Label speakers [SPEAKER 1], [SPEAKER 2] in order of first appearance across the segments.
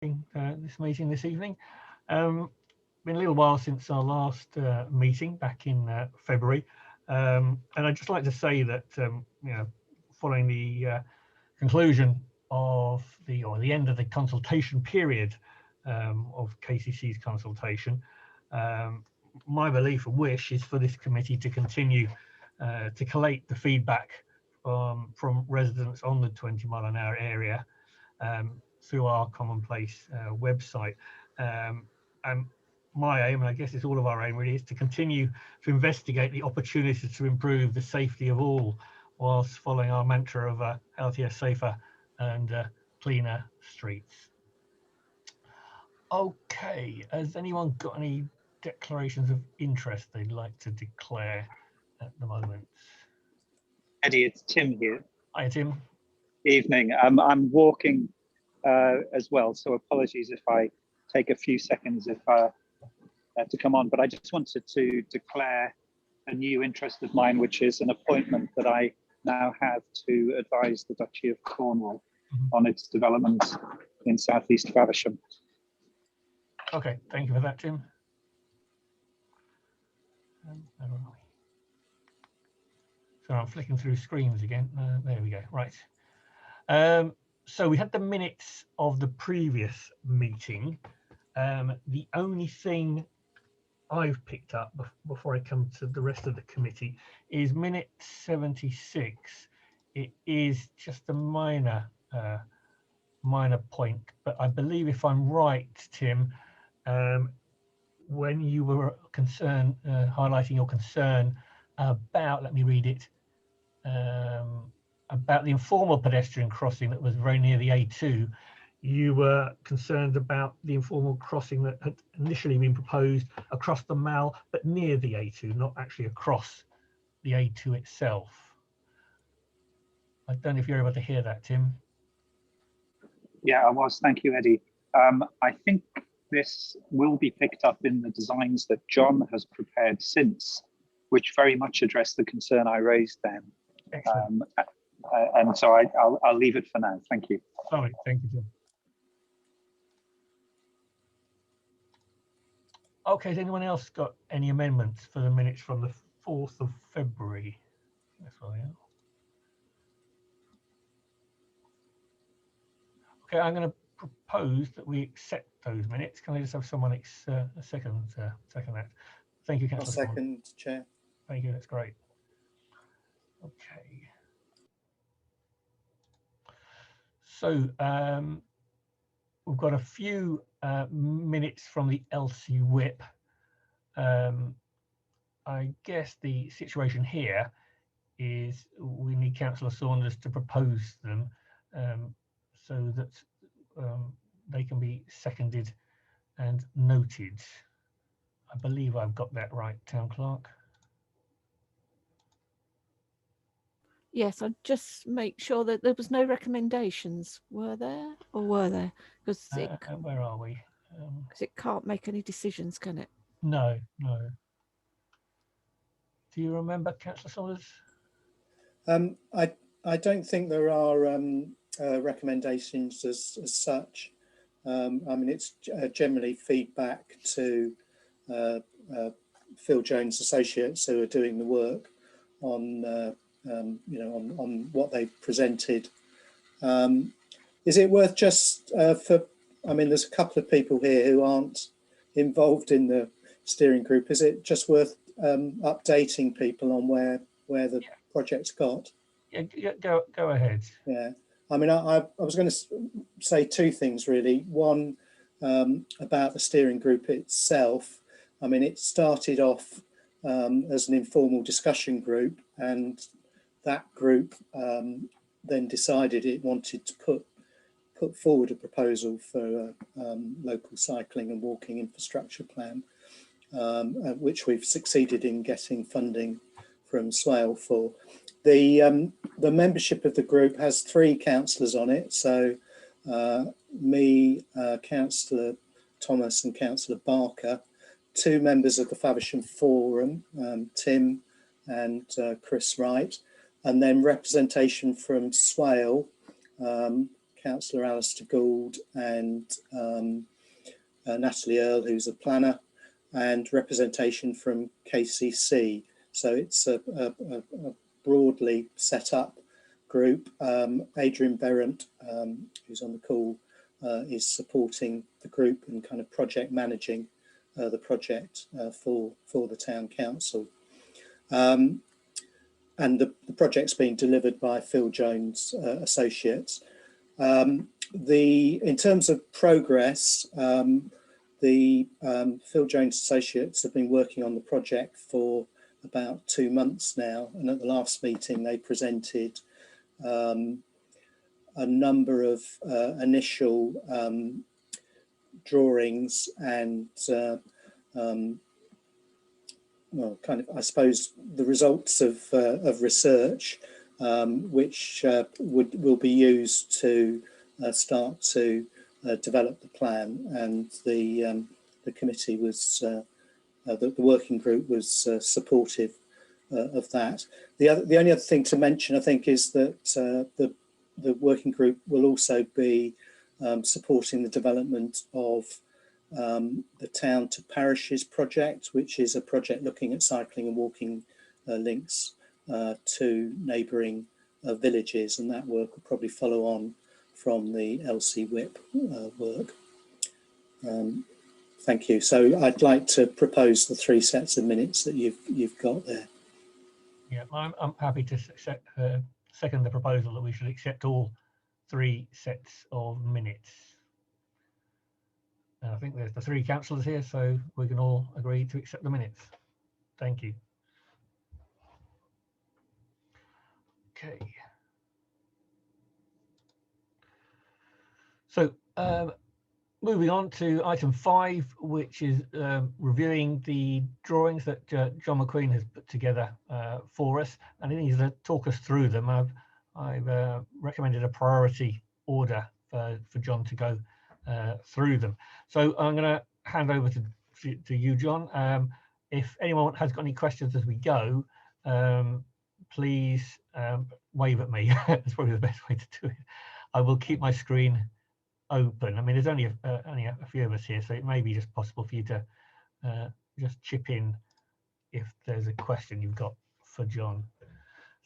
[SPEAKER 1] this meeting this evening. Been a little while since our last meeting back in February, and I'd just like to say that following the conclusion of the end of the consultation period of KCC's consultation, my belief and wish is for this committee to continue to collate the feedback from residents on the 20-mile-an-hour area through our commonplace website. And my aim, and I guess it's all of our aim really, is to continue to investigate the opportunities to improve the safety of all, whilst following our mantra of healthier, safer and cleaner streets. Okay, has anyone got any declarations of interest they'd like to declare at the moment?
[SPEAKER 2] Eddie, it's Tim here.
[SPEAKER 1] Hi, Tim.
[SPEAKER 2] Evening. I'm walking as well, so apologies if I take a few seconds to come on, but I just wanted to declare a new interest of mine, which is an appointment that I now have to advise the Duchy of Cornwall on its developments in southeast Faversham.
[SPEAKER 1] Okay, thank you for that, Tim. So I'm flicking through screens again. There we go. Right. So we had the minutes of the previous meeting. The only thing I've picked up before I come to the rest of the committee is minute 76. It is just a minor point, but I believe, if I'm right, Tim, when you were highlighting your concern about, let me read it, about the informal pedestrian crossing that was very near the A2, you were concerned about the informal crossing that had initially been proposed across the Mall, but near the A2, not actually across the A2 itself. I don't know if you're able to hear that, Tim.
[SPEAKER 2] Yeah, I was. Thank you, Eddie. I think this will be picked up in the designs that John has prepared since, which very much address the concern I raised then. And so I'll leave it for now. Thank you.
[SPEAKER 1] Sorry, thank you, Tim. Okay, has anyone else got any amendments for the minutes from the 4th of February? That's all I am. Okay, I'm going to propose that we accept those minutes. Can I just have someone second that? Thank you, Councillor.
[SPEAKER 3] I'll second, Chair.
[SPEAKER 1] Thank you, that's great. Okay. So we've got a few minutes from the LCWIP. I guess the situation here is we need Councillor Saunders to propose them so that they can be seconded and noted. I believe I've got that right, Town Clerk.
[SPEAKER 4] Yes, I'd just make sure that there was no recommendations. Were there, or were there? Because
[SPEAKER 1] where are we?
[SPEAKER 4] Because it can't make any decisions, can it?
[SPEAKER 1] No, no. Do you remember, Councillor Saunders?
[SPEAKER 3] I don't think there are recommendations as such. I mean, it's generally feedback to Phil Jones Associates, who are doing the work on on what they've presented. Is it worth just I mean, there's a couple of people here who aren't involved in the steering group. Is it just worth updating people on where the project's got?
[SPEAKER 1] Yeah, go ahead.
[SPEAKER 3] Yeah, I mean, I was going to say two things really. One, about the steering group itself. I mean, it started off as an informal discussion group, and that group then decided it wanted to put forward a proposal for a local cycling and walking infrastructure plan, which we've succeeded in getting funding from Swale for. The membership of the group has 3 councillors on it, so me, Councillor Thomas and Councillor Barker, 2 members of the Faversham Forum, Tim and Chris Wright, and then representation from Swale, Councillor Alistair Gould and Natalie Earle, who's a planner, and representation from KCC. So it's a broadly set up group. Adrian Berrant, who's on the call, is supporting the group and kind of project managing the project for the town council. And the project's being delivered by Phil Jones Associates. In terms of progress, the Phil Jones Associates have been working on the project for about 2 months now, and at the last meeting they presented a number of initial drawings and well, kind of, I suppose, the results of research, which will be used to start to develop the plan. And the committee was, the working group was supportive of that. The only other thing to mention, I think, is that the working group will also be supporting the development of the Town to Parishes project, which is a project looking at cycling and walking links to neighbouring villages, and that work will probably follow on from the LCWIP work. Thank you. So I'd like to propose the 3 sets of minutes that you've got there.
[SPEAKER 1] Yeah, I'm happy to second the proposal that we should accept all 3 sets of minutes. And I think there's the 3 councillors here, so we can all agree to accept the minutes. Thank you. Okay. So moving on to item 5, which is reviewing the drawings that John McQueen has put together for us, and he needs to talk us through them. I've recommended a priority order for John to go through them. So I'm going to hand over to you, John. If anyone has got any questions as we go, please wave at me. That's probably the best way to do it. I will keep my screen open. I mean, there's only a few of us here, so it may be just possible for you to just chip in if there's a question you've got for John.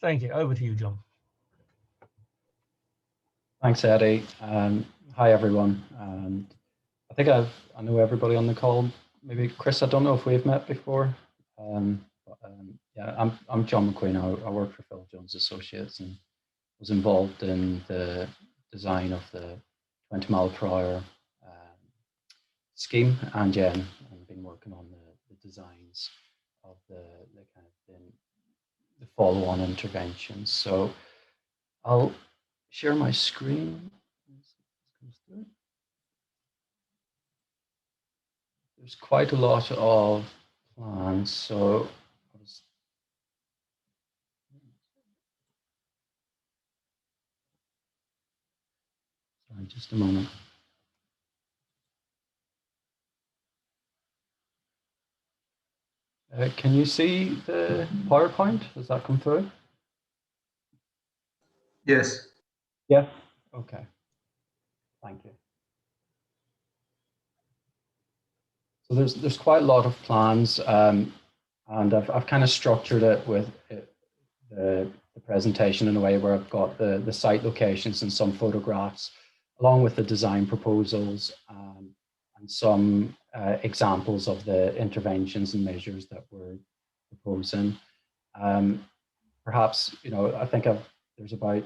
[SPEAKER 1] Thank you. Over to you, John.
[SPEAKER 5] Thanks, Eddie. Hi, everyone. I think I know everybody on the call. Maybe Chris, I don't know if we've met before. Yeah, I'm John McQueen. I work for Phil Jones Associates and was involved in the design of the 20-mile-per-hour scheme, and I've been working on the designs of the kind of the follow-on interventions. So I'll share my screen. There's quite a lot of plans, so sorry, just a moment. Can you see the PowerPoint? Does that come through?
[SPEAKER 6] Yes.
[SPEAKER 5] Yeah. Okay. Thank you. So there's quite a lot of plans, and I've kind of structured it with the presentation in a way where I've got the site locations and some photographs, along with the design proposals and some examples of the interventions and measures that we're proposing. Perhaps, you know, I think there's about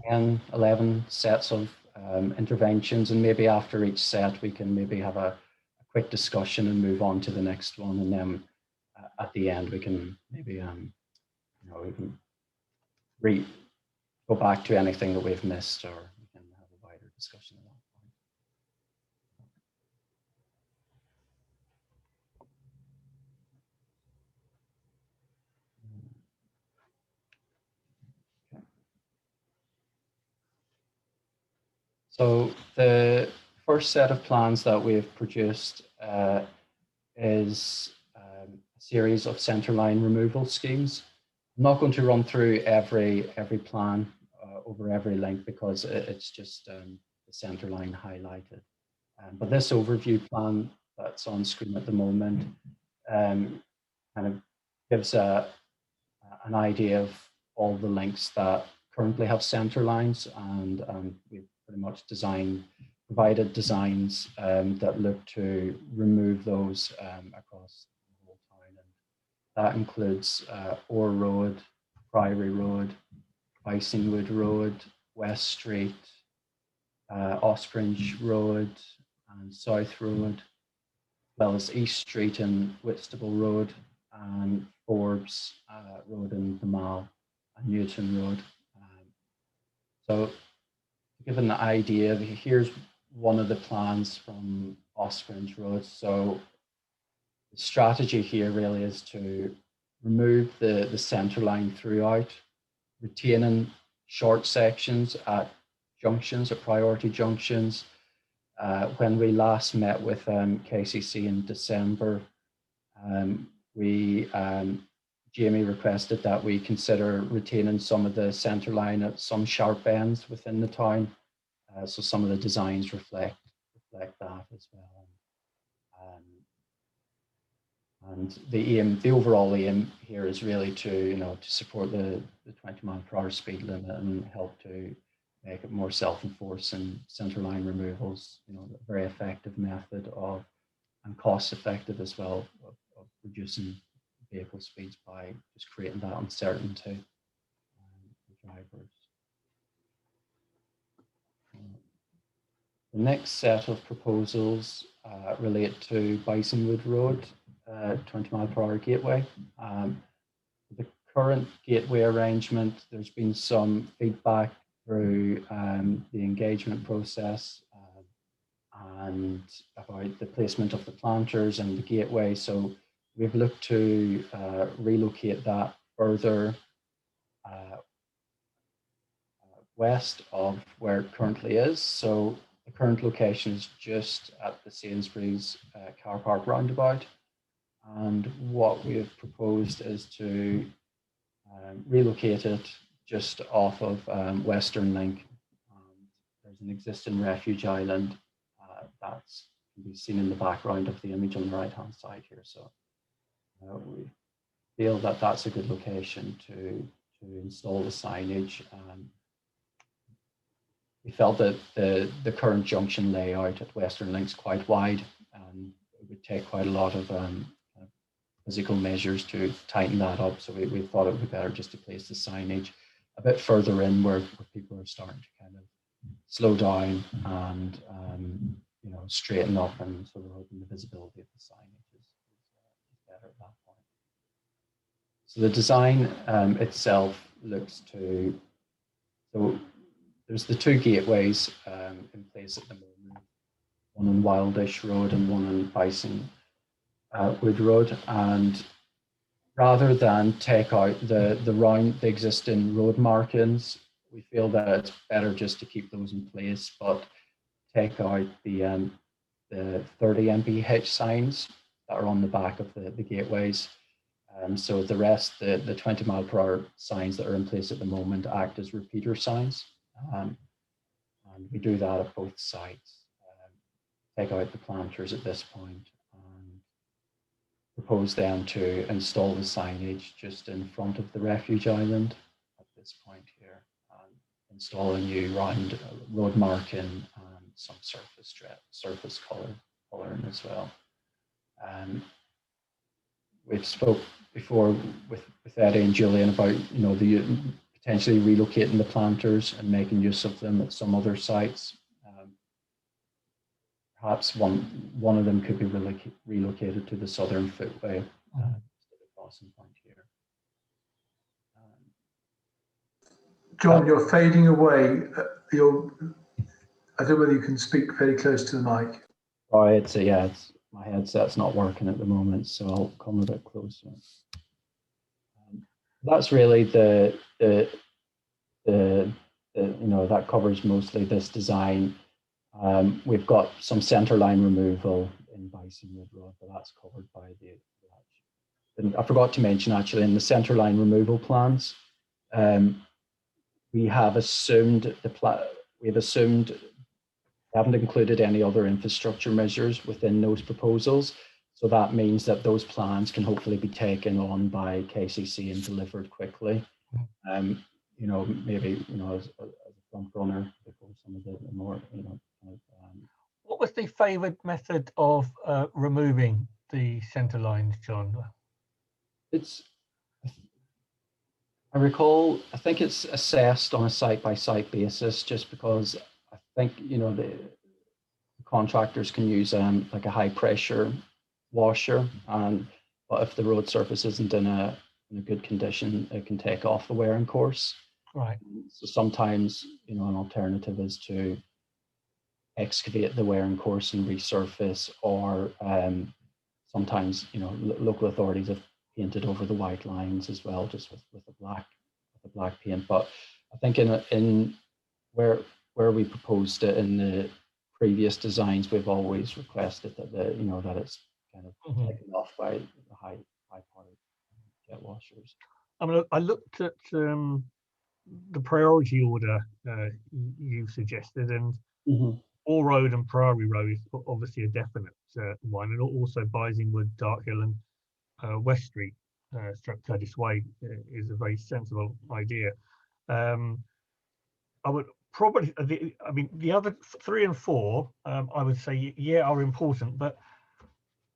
[SPEAKER 5] 10, 11 sets of interventions, and maybe after each set we can maybe have a quick discussion and move on to the next one, and then at the end we can maybe you know, we can go back to anything that we've missed, or we can have a wider discussion at that point. Okay. So the first set of plans that we've produced is a series of centerline removal schemes. I'm not going to run through every plan over every link because it's just the centre line highlighted. But this overview plan that's on screen at the moment kind of gives an idea of all the links that currently have centre lines, and we've pretty much provided designs that look to remove those across the whole town. And that includes Orr Road, Priory Road, Bysing Wood Road, West Street, Ospringe Road and South Road, as well as East Street and Whitstable Road, and Forbes Road in the Mall, and Newton Road. So to give an idea, here's one of the plans from Ospringe Road. So the strategy here really is to remove the centre line throughout, retaining short sections at junctions, at priority junctions. When we last met with KCC in December, Jamie requested that we consider retaining some of the centre line at some sharp ends within the town. So some of the designs reflect that as well. And the overall aim here is really to support the 20-mile-per-hour speed limit and help to make it more self-enforcing centre line removals. A very effective method and cost-effective as well of reducing vehicle speeds by just creating that uncertainty for drivers. The next set of proposals relate to Bysing Wood Road, 20-mile-per-hour gateway. The current gateway arrangement, there's been some feedback through the engagement process and about the placement of the planters and the gateway. So we've looked to relocate that further west of where it currently is. So the current location is just at the Sainsbury's car park roundabout. And what we have proposed is to relocate it just off of Western Link. There's an existing refuge island that can be seen in the background of the image on the right-hand side here. So we feel that that's a good location to install the signage. We felt that the current junction layout at Western Link's quite wide, and it would take quite a lot of physical measures to tighten that up. So we thought it would be better just to place the signage a bit further in where people are starting to kind of slow down and straighten up, and sort of hoping the visibility of the signage is better at that point. So the design itself looks to, so there's the two gateways in place at the moment, one on Wildish Road and one on Bysing Wood Road. And rather than take out the existing road markings, we feel that it's better just to keep those in place, but take out the 30 mph signs that are on the back of the gateways. So the rest, the 20-mile-per-hour signs that are in place at the moment, act as repeater signs. And we do that at both sites. Take out the planters at this point and propose then to install the signage just in front of the refuge island at this point here, and install a new round road marking and some surface colouring as well. We've spoke before with Eddie and Julian about the potentially relocating the planters and making use of them at some other sites. Perhaps one of them could be relocated to the southern footway instead of crossing point here.
[SPEAKER 6] John, you're fading away. I don't know whether you can speak very close to the mic.
[SPEAKER 5] Oh, it's my headset's not working at the moment, so I'll come a bit closer. That's really that covers mostly this design. We've got some centre line removal in Bysing Wood Road, but that's covered by and I forgot to mention actually in the centre line removal plans, we have assumed we haven't included any other infrastructure measures within those proposals. So that means that those plans can hopefully be taken on by KCC and delivered quickly. You know, maybe, you know, as a front runner before some of the more, you know,
[SPEAKER 1] what was the favoured method of removing the centre lines, John?
[SPEAKER 5] I recall, I think it's assessed on a site-by-site basis, just because I think, you know, the contractors can use like a high-pressure washer, but if the road surface isn't in a good condition, it can take off the wearing course.
[SPEAKER 1] Right.
[SPEAKER 5] So sometimes, you know, an alternative is to excavate the wearing course and resurface, or sometimes, you know, local authorities have painted over the white lines as well, just with the black paint. But I think in where we proposed it in the previous designs, we've always requested that that it's kind of taken off by the high powered jet washers.
[SPEAKER 1] I mean, I looked at the priority order you suggested, and All Road and Priory Road is obviously a definite one, and also Bysing Wood, Dark Hill, and West Street, stroke Curtis Way is a very sensible idea. I would probably, I mean, the other 3 and 4, I would say, yeah, are important, but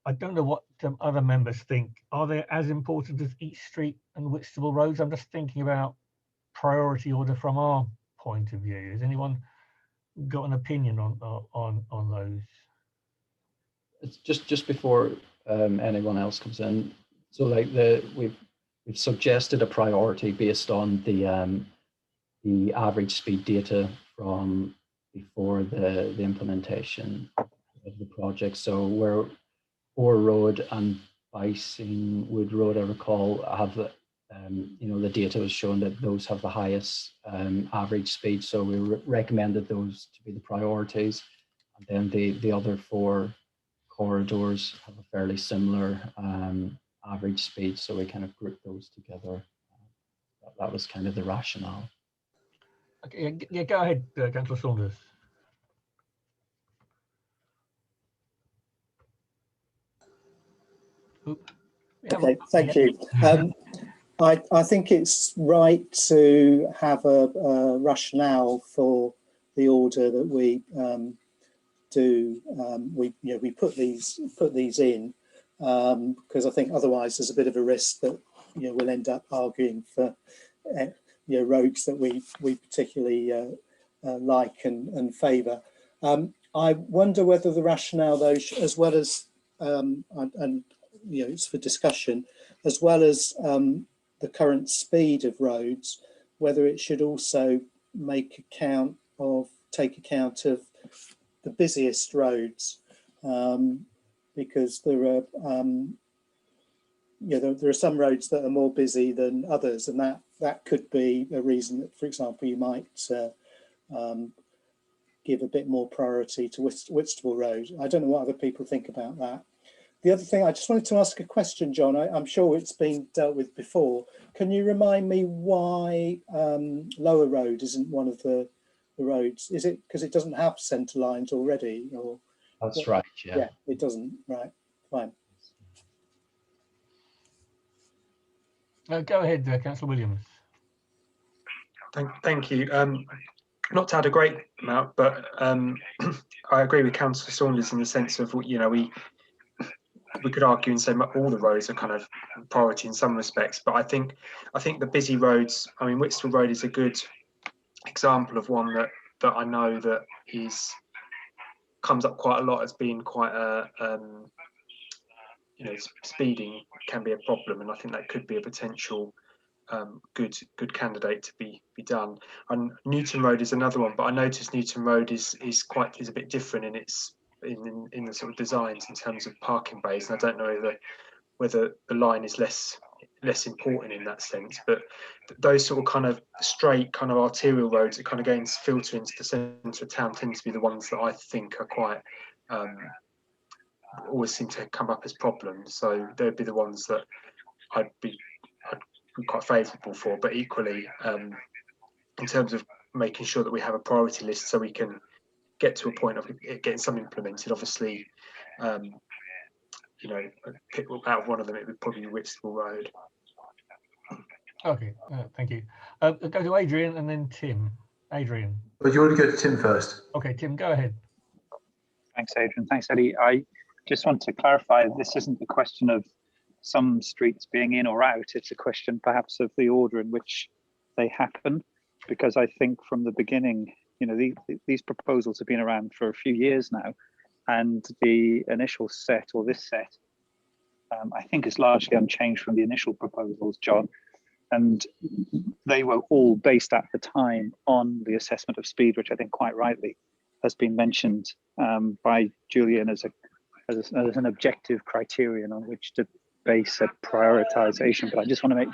[SPEAKER 1] I don't know what other members think. Are they as important as East Street and Whitstable Roads? I'm just thinking about priority order from our point of view. Has anyone got an opinion on those?
[SPEAKER 5] It's just before anyone else comes in. So like we've suggested a priority based on the average speed data from before the implementation of the project. So where Forbes Road and Bysing Wood Road, I recall, have you know, the data was showing that those have the highest average speed. So we recommended those to be the priorities, and then the other 4 corridors have a fairly similar average speed. So we kind of grouped those together. That was kind of the rationale.
[SPEAKER 1] Okay, yeah, go ahead, Councillor Saunders.
[SPEAKER 3] Okay, thank you. I think it's right to have a rationale for the order that we do. We put these in because I think otherwise there's a bit of a risk that we'll end up arguing for roads that we particularly like and favour. I wonder whether the rationale, though, as well as it's for discussion, as well as the current speed of roads, whether it should also take account of the busiest roads, because there are some roads that are more busy than others, and that could be a reason that, for example, you might give a bit more priority to Whitstable Road. I don't know what other people think about that. The other thing, I just wanted to ask a question, John. I'm sure it's been dealt with before. Can you remind me why Lower Road isn't one of the roads? Is it because it doesn't have centre lines already? Or
[SPEAKER 5] that's right, yeah.
[SPEAKER 3] Yeah, it doesn't, right, fine.
[SPEAKER 1] Go ahead, Councillor Williams.
[SPEAKER 7] Thank you. Not to add a great amount, but I agree with Councillor Saunders in the sense of, we could argue and say all the roads are kind of priority in some respects, but I think the busy roads, I mean, Whitstable Road is a good example of one that I know that comes up quite a lot as being quite a speeding can be a problem, and I think that could be a potential good candidate to be done. And Newton Road is another one, but I noticed Newton Road is a bit different in its in the sort of designs in terms of parking bays, and I don't know whether the line is less important in that sense, but those sort of kind of straight kind of arterial roads that kind of filter into the centre of town tend to be the ones that I think are quite always seem to come up as problems. So they'd be the ones that I'd be quite favourable for, but equally in terms of making sure that we have a priority list so we can get to a point of getting some implemented. Obviously, you know, pick out of one of them, it would probably be Whitstable Road.
[SPEAKER 1] Okay, thank you. Go to Adrian and then Tim. Adrian.
[SPEAKER 6] But you want to go to Tim first?
[SPEAKER 1] Okay, Tim, go ahead.
[SPEAKER 2] Thanks, Adrian. Thanks, Eddie. I just want to clarify, this isn't a question of some streets being in or out. It's a question perhaps of the order in which they happen, because I think from the beginning, you know, these proposals have been around for a few years now, and the initial set, or this set, I think is largely unchanged from the initial proposals, John. And they were all based at the time on the assessment of speed, which I think quite rightly has been mentioned by Julian as an objective criterion on which to base a prioritization. But I just want to make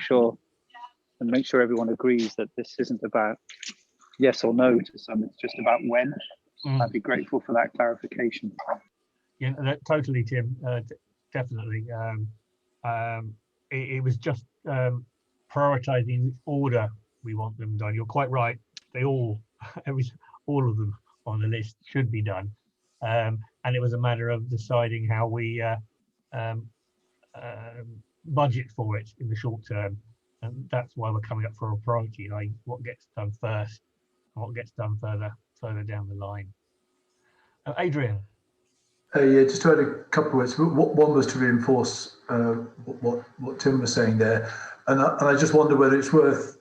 [SPEAKER 2] sure everyone agrees that this isn't about yes or no to some, it's just about when. I'd be grateful for that clarification.
[SPEAKER 1] Yeah, totally, Tim. Definitely. It was just prioritizing which order we want them done. You're quite right. They all of them on the list should be done. And it was a matter of deciding how we budget for it in the short term. And that's why we're coming up for a priority, like what gets done first and what gets done further down the line. Adrian.
[SPEAKER 6] Yeah, just to add a couple of words. One was to reinforce what Tim was saying there, and I just wonder whether it's worth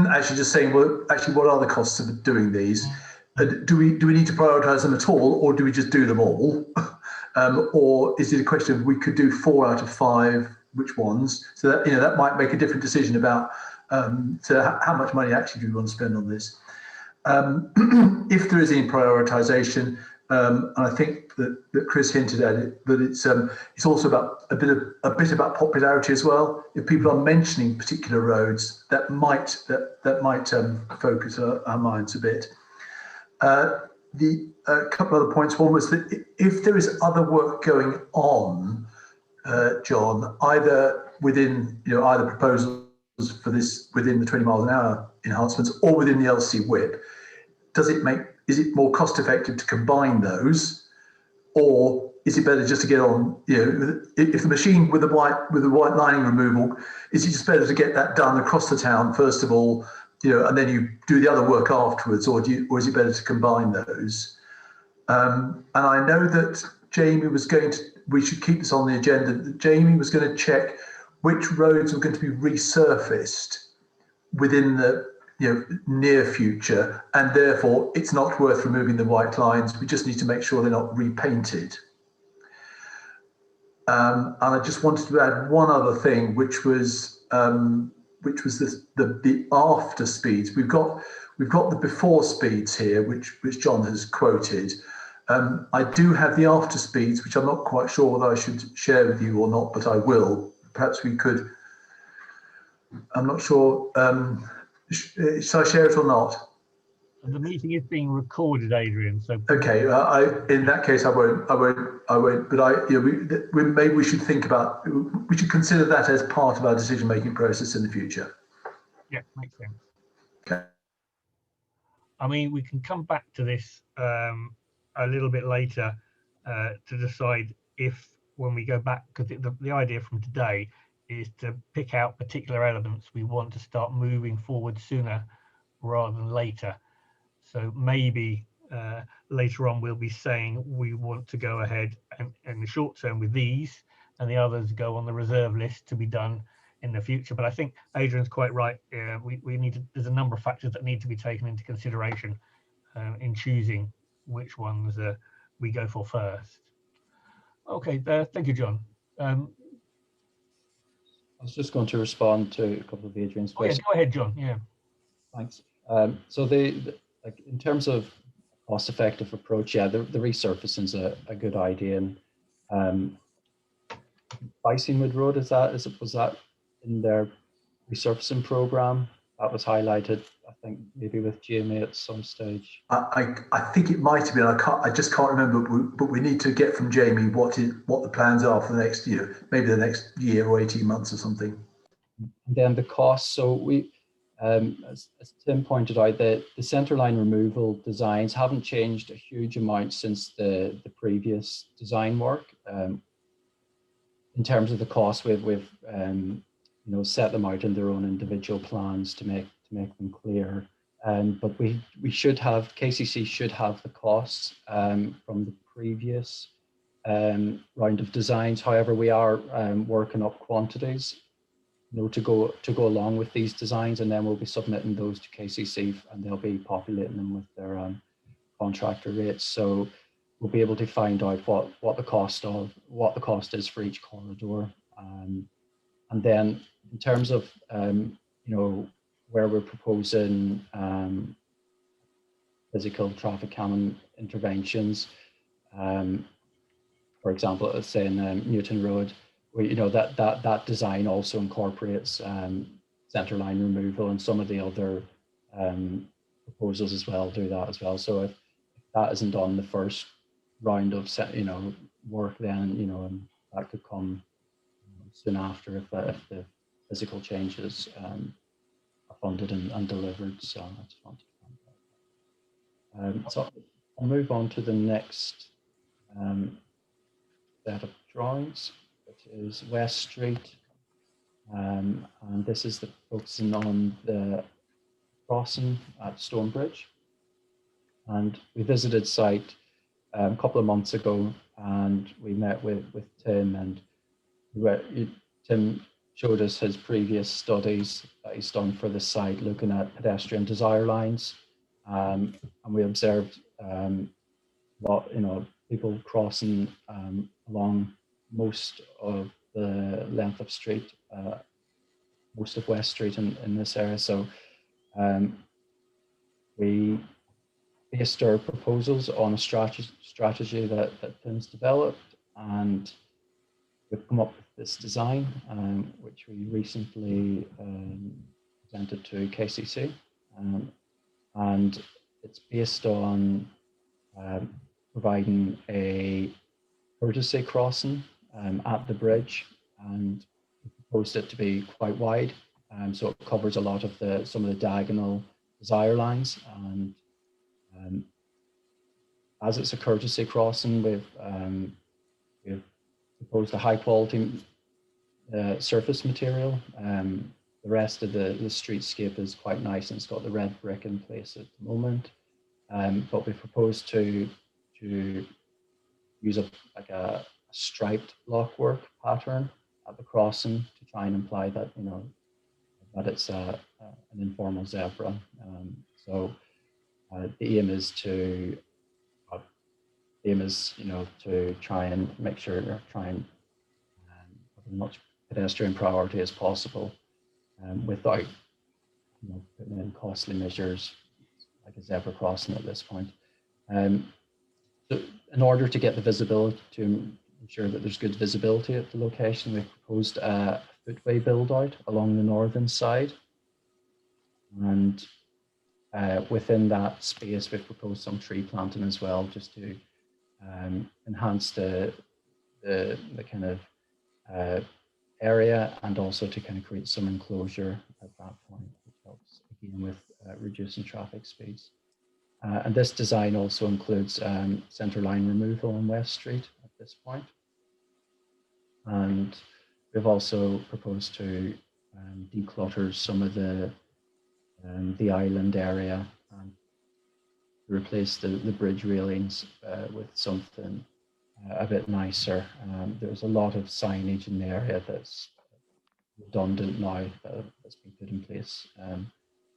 [SPEAKER 6] actually just saying, well, actually, what are the costs of doing these? Do we need to prioritise them at all, or do we just do them all? Or is it a question of we could do 4 out of 5? Which ones? So that, you know, that might make a different decision about how much money actually do we want to spend on this. If there is any prioritisation. And I think that Chris hinted at it, but it's also about a bit about popularity as well. If people are mentioning particular roads, that might focus our minds a bit. A couple other points. One was that if there is other work going on, John, either within either proposals for this within the 20 miles an hour enhancements or within the LCWIP, is it more cost effective to combine those, or is it better just to get on? If the machine with the white lining removal, is it just better to get that done across the town first of all, and then you do the other work afterwards, or is it better to combine those? And I know that Jamie was we should keep this on the agenda. That Jamie was going to check which roads were going to be resurfaced within the near future, and therefore it's not worth removing the white lines. We just need to make sure they're not repainted. And I just wanted to add one other thing, which was the after speeds. We've got the before speeds here, which John has quoted. I do have the after speeds, which I'm not quite sure whether I should share with you or not, but I will. Perhaps we could. I'm not sure. Shall I share it or not?
[SPEAKER 1] The meeting is being recorded, Adrian. So
[SPEAKER 6] okay, in that case, I won't. But maybe we should think about. We should consider that as part of our decision-making process in the future.
[SPEAKER 1] Yeah, makes sense.
[SPEAKER 6] Okay.
[SPEAKER 1] I mean, we can come back to this a little bit later to decide if, when we go back, because the idea from today is to pick out particular elements we want to start moving forward sooner rather than later. So maybe later on we'll be saying we want to go ahead and in the short term with these, and the others go on the reserve list to be done in the future. But I think Adrian's quite right. We need to, there's a number of factors that need to be taken into consideration in choosing which ones we go for first. Okay, thank you, John.
[SPEAKER 5] I was just going to respond to a couple of Adrian's questions.
[SPEAKER 1] Yeah, go ahead, John. Yeah.
[SPEAKER 5] Thanks. So in terms of cost-effective approach, yeah, the resurfacing is a good idea. And Bysing Wood Road, was that in their resurfacing program? That was highlighted, I think, maybe with Jamie at some stage.
[SPEAKER 6] I think it might have been. I just can't remember. But we need to get from Jamie what the plans are for the next year, maybe the next year or 18 months or something.
[SPEAKER 5] And then the cost. So we As Tim pointed out, the centerline removal designs haven't changed a huge amount since the previous design work. In terms of the cost, we've you know, set them out in their own individual plans to make them clear. But we should have, KCC should have the costs from the previous round of designs. However, we are working up quantities, you know, to go along with these designs, and then we'll be submitting those to KCC, and they'll be populating them with their contractor rates. So we'll be able to find out what the cost is for each corridor, and then in terms of you know, where we're proposing physical traffic calming interventions. For example, let's say in Newton Road, you know, that design also incorporates centerline removal, and some of the other proposals as well do that as well. So if that isn't on the first round of you know, work, then you know, that could come soon after if the physical changes are funded and delivered. So I just wanted to find out. So I'll move on to the next set of drawings, which is West Street, and this is focusing on the crossing at Stonebridge. And we visited site a couple of months ago, and we met with Tim, and Tim showed us his previous studies that he's done for the site, looking at pedestrian desire lines, and we observed you know, people crossing along most of the length of street, most of West Street in this area. So we based our proposals on a strategy that Tim's developed, and we've come up with this design, which we recently presented to KCC, and it's based on providing a courtesy crossing at the bridge, and we proposed it to be quite wide, so it covers a lot of some of the diagonal desire lines. And as it's a courtesy crossing, we've proposed a high quality surface material. The rest of the streetscape is quite nice, and it's got the red brick in place at the moment. But we proposed to use a striped blockwork pattern at the crossing to try and imply that, you know, that it's an informal zebra. So the aim is you know, to try and make sure you're trying have as much pedestrian priority as possible, without, you know, putting in costly measures like a zebra crossing at this point. So in order to get the visibility, to ensure that there's good visibility at the location, we proposed a footway build out along the northern side, and within that space we've proposed some tree planting as well, just to enhance the kind of area, and also to kind of create some enclosure at that point, which helps again with reducing traffic speeds. And this design also includes centerline removal on West Street at this point. And we've also proposed to declutter some of the island area and replace the bridge railings with something a bit nicer. There's a lot of signage in the area that's redundant now, that's been put in place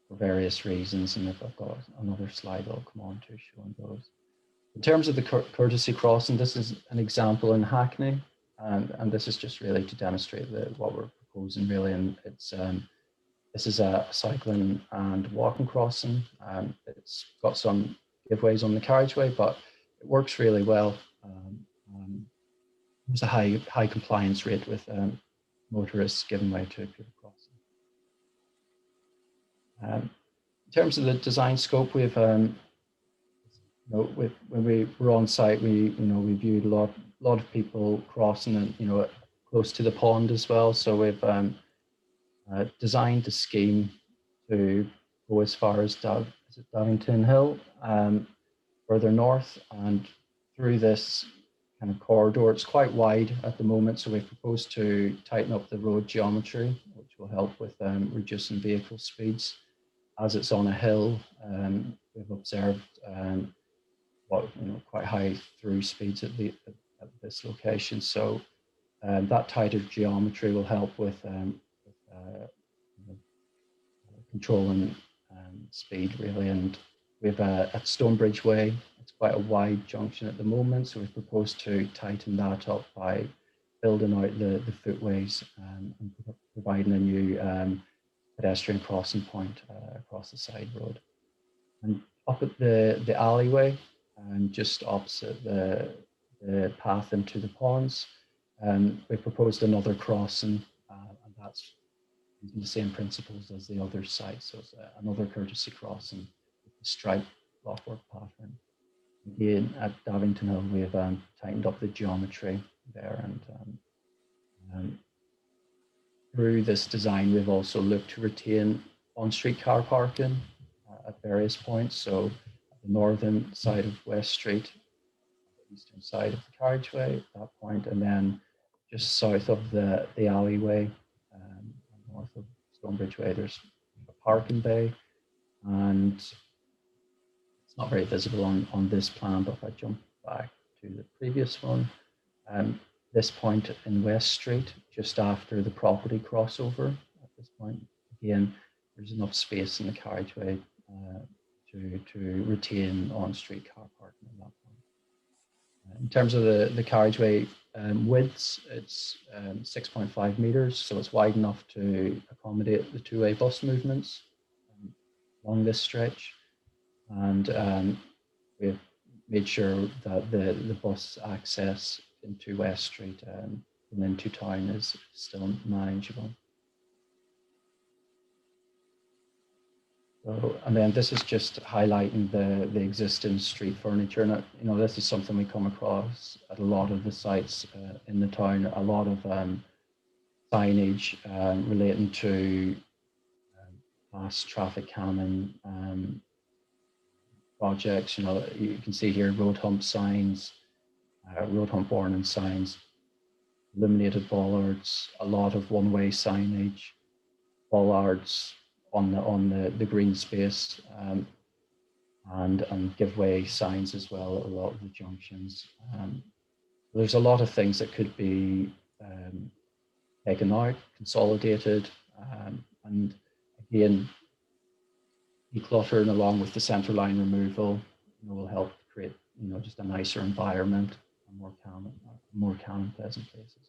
[SPEAKER 5] for various reasons, and if I've got another slide I'll come on to showing those. In terms of the courtesy crossing, this is an example in Hackney, and this is just really to demonstrate what we're proposing really, and it's this is a cycling and walking crossing. It's got some giveaways on the carriageway, but it works really well. There's a high compliance rate with motorists giving way to people crossing. In terms of the design scope, we've when we were on site, we viewed a lot of people crossing, and close to the pond as well. So we've designed a scheme to go as far as Davington Hill, further north, and through this kind of corridor. It's quite wide at the moment, so we've proposed to tighten up the road geometry, which will help with reducing vehicle speeds. As it's on a hill, we've observed quite high through speeds at this location. So that tighter geometry will help with controlling speed, really. And we've at Stonebridge Way, it's quite a wide junction at the moment, so we've proposed to tighten that up by building out the footways and providing a new pedestrian crossing point across the side road. And up at the alleyway, just opposite the path into the ponds, we proposed another crossing, and that's using the same principles as the other site. So it's another courtesy crossing with the striped blockwork pattern. Again, at Davington Hill, we have tightened up the geometry there, and through this design, we've also looked to retain on-street car parking at various points. So at the northern side of West Street, the eastern side of the carriageway at that point, and then just south of the alleyway, north of Stonebridge Way, there's a parking bay, and it's not very visible on this plan, but if I jump back to the previous one, this point in West Street, just after the property crossover at this point, again, there's enough space in the carriageway to retain on-street car parking at that point. In terms of the carriageway widths, it's 6.5 meters, so it's wide enough to accommodate the two-way bus movements along this stretch. And we've made sure that the bus access into West Street and into town is still manageable. So, and then this is just highlighting the existing street furniture, and this is something we come across at a lot of the sites in the town. A lot of signage relating to fast traffic calming projects. You can see here road hump signs, road hump warning signs, illuminated bollards, a lot of one-way signage, bollards on the green space, and giveaway signs as well at a lot of the junctions. There's a lot of things that could be taken out, consolidated, and again, decluttering along with the centre line removal will help create just a nicer environment, a more calm and pleasant places.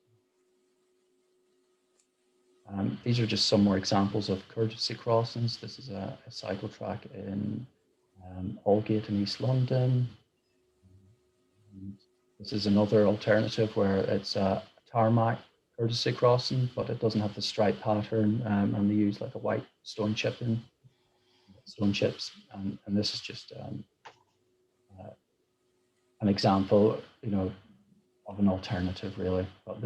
[SPEAKER 5] These are just some more examples of courtesy crossings. This is a cycle track in Aldgate in East London. And this is another alternative where it's a tarmac courtesy crossing, but it doesn't have the stripe pattern, and they use like a white stone chips, and this is just an example, of an alternative, really. But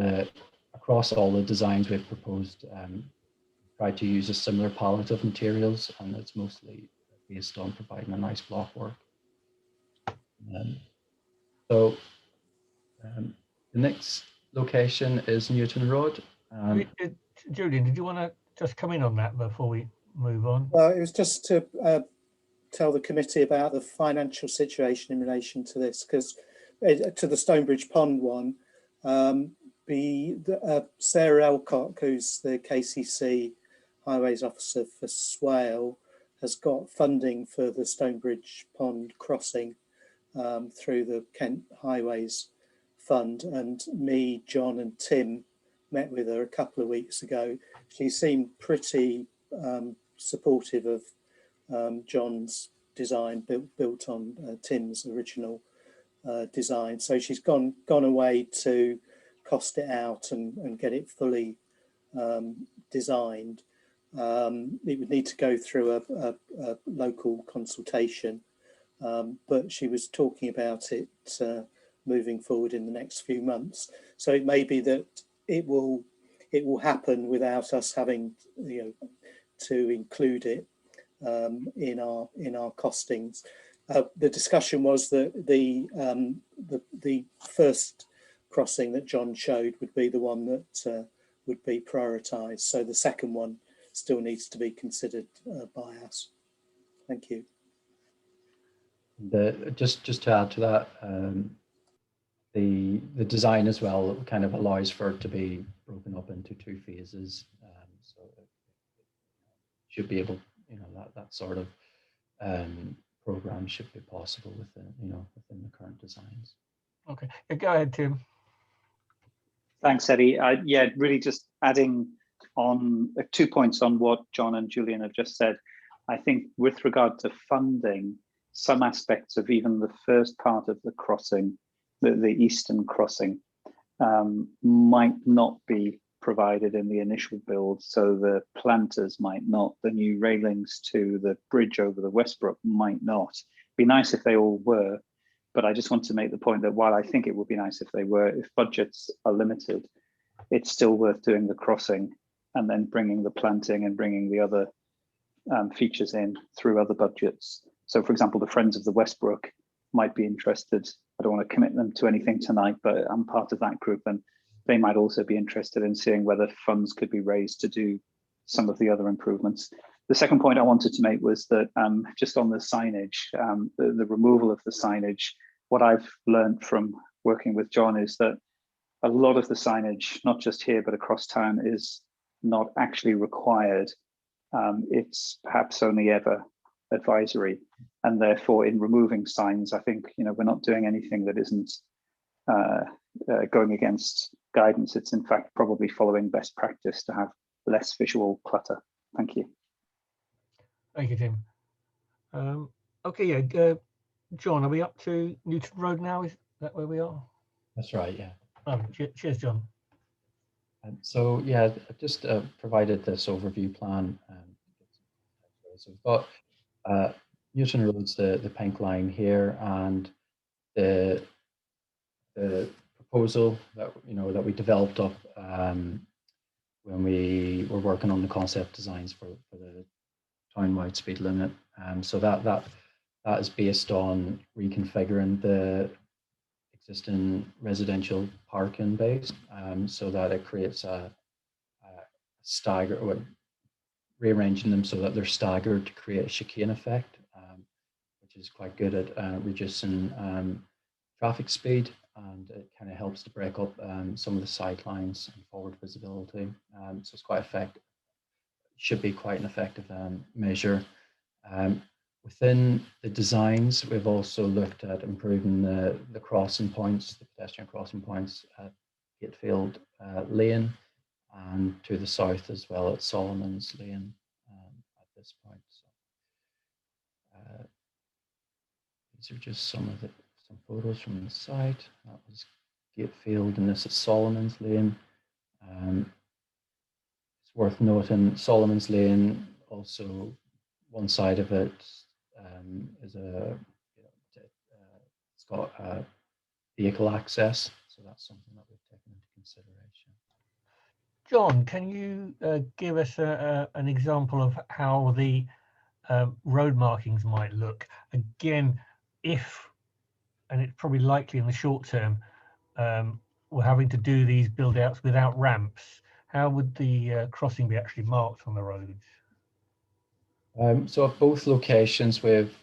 [SPEAKER 5] across all the designs we've proposed, tried to use a similar palette of materials, and it's mostly based on providing a nice block work. So the next location is Newton Road.
[SPEAKER 1] Julian, did you want to just come in on that before we move on?
[SPEAKER 3] It was just to tell the committee about the financial situation in relation to this, because to the Stonebridge Pond one, Sarah Elcock, who's the KCC Highways Officer for Swale, has got funding for the Stonebridge Pond crossing through the Kent Highways Fund, and me, John and Tim met with her a couple of weeks ago. She seemed pretty supportive of John's design, built on Tim's original design. So she's gone away to cost it out and get it fully designed. It would need to go through a local consultation, but she was talking about it moving forward in the next few months. So it may be that it will happen without us having to include it in our costings. The discussion was that the first crossing that John showed would be the one that would be prioritised. So the second one still needs to be considered by us. Thank you.
[SPEAKER 5] Just to add to that, the design as well kind of allows for it to be broken up into 2 phases, so it should be able, that sort of program should be possible within within the current designs.
[SPEAKER 1] Okay, go ahead, Tim.
[SPEAKER 2] Thanks, Eddie. Yeah, really just adding on 2 points on what John and Julian have just said. I think with regard to funding, some aspects of even the first part of the crossing, the eastern crossing, might not be provided in the initial build. So the planters might not, the new railings to the bridge over the Westbrook might not. Be nice if they all were, but I just want to make the point that while I think it would be nice if they were, if budgets are limited, it's still worth doing the crossing and then bringing the planting and bringing the other features in through other budgets. So for example, the Friends of the Westbrook might be interested. I don't want to commit them to anything tonight, but I'm part of that group, and they might also be interested in seeing whether funds could be raised to do some of the other improvements. The second point I wanted to make was that just on the signage, the removal of the signage, what I've learned from working with John is that a lot of the signage, not just here, but across town, is not actually required. It's perhaps only ever advisory. And therefore, in removing signs, I think we're not doing anything that isn't going against guidance. It's in fact probably following best practice to have less visual clutter. Thank you.
[SPEAKER 1] Thank you, Tim. Okay, yeah, John, are we up to Newton Road now? Is that where we are?
[SPEAKER 5] That's right, yeah.
[SPEAKER 1] Oh, cheers, John.
[SPEAKER 5] So yeah, I just provided this overview plan. So we've got Newton Road's the pink line here, and the proposal that that we developed up when we were working on the concept designs for the town-wide speed limit. So that is based on reconfiguring the existing residential parking base, so that it creates a stagger, or rearranging them so that they're staggered to create a chicane effect, which is quite good at reducing traffic speed, and it kind of helps to break up some of the sidelines and forward visibility. So it's quite effective. Should be quite an effective measure. Within the designs, we've also looked at improving the crossing points, the pedestrian crossing points at Whitfield Lane, and to the south as well at Solomon's Lane at this point. So, these are just some photos from the site. That was Gatefield, and this is Solomon's Lane. It's worth noting Solomon's Lane, also one side of it is it's got vehicle access, so that's something that we've taken into consideration.
[SPEAKER 1] John, can you give us an example of how the road markings might look? Again, and it's probably likely in the short term, we're having to do these build outs without ramps. How would the crossing be actually marked on the roads?
[SPEAKER 5] So at both locations, we've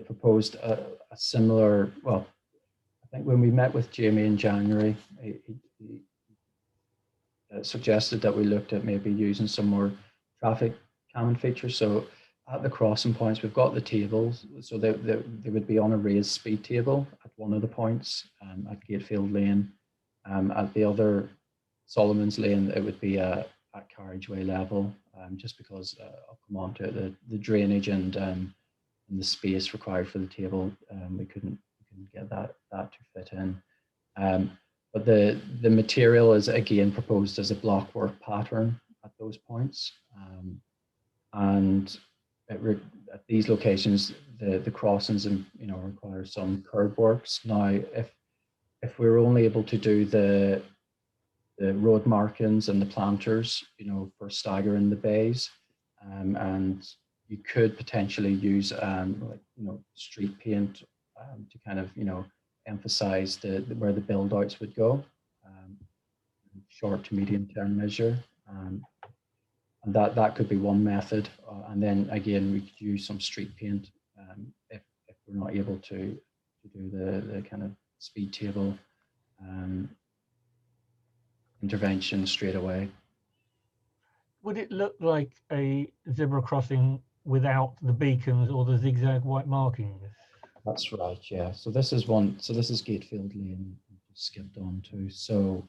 [SPEAKER 5] proposed a similar, well, I think when we met with Jamie in January, he suggested that we looked at maybe using some more traffic calming features. So at the crossing points, we've got the tables, so they would be on a raised speed table at one of the points, at Gatefield Lane. At the other, Solomon's Lane, it would be at carriageway level, just because I'll come on to it, the drainage and the space required for the table, we couldn't get that to fit in. But the material is again proposed as a blockwork pattern at those points, and at these locations, the crossings require some curb works. Now, if we're only able to do the road markings and the planters, for staggering the bays, and you could potentially use like, street paint to kind of emphasize where the build outs would go, short to medium term measure. And that could be one method. And then again, we could use some street paint if we're not able to do the kind of speed table intervention straight away.
[SPEAKER 1] Would it look like a zebra crossing without the beacons or the zigzag white markings?
[SPEAKER 5] That's right, yeah. So this is one. So this is Gatefield Lane. Skipped on to. So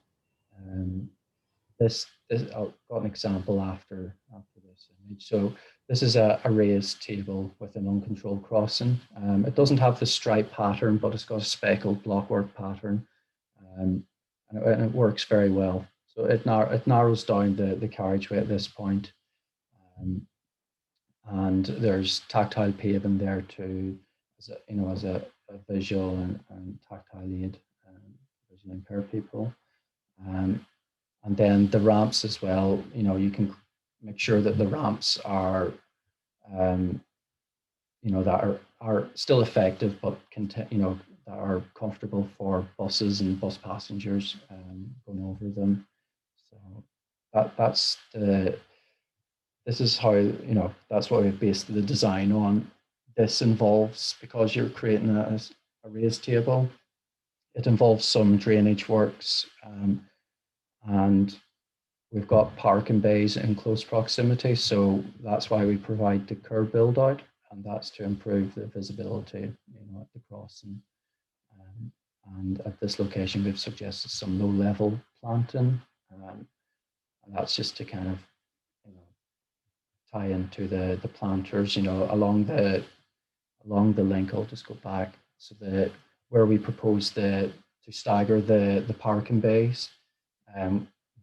[SPEAKER 5] this I've got an example after this image. So this is a raised table with an uncontrolled crossing. It doesn't have the stripe pattern, but it's got a speckled blockwork pattern, and it works very well. So it narrows down the carriageway at this point, and there's tactile paving there too, as a visual and tactile aid, visually impaired people. And then the ramps as well, you can make sure that the ramps are, that are still effective, but that are comfortable for buses and bus passengers going over them. So this is how, that's what we've based the design on. This involves, because you're creating a raised table, it involves some drainage works, and we've got parking bays in close proximity, so that's why we provide the curb build out, and that's to improve the visibility, at the crossing. And at this location, we've suggested some low-level planting, and that's just to kind of, tie into the planters, along the link. I'll just go back. So where we propose to stagger the parking bays,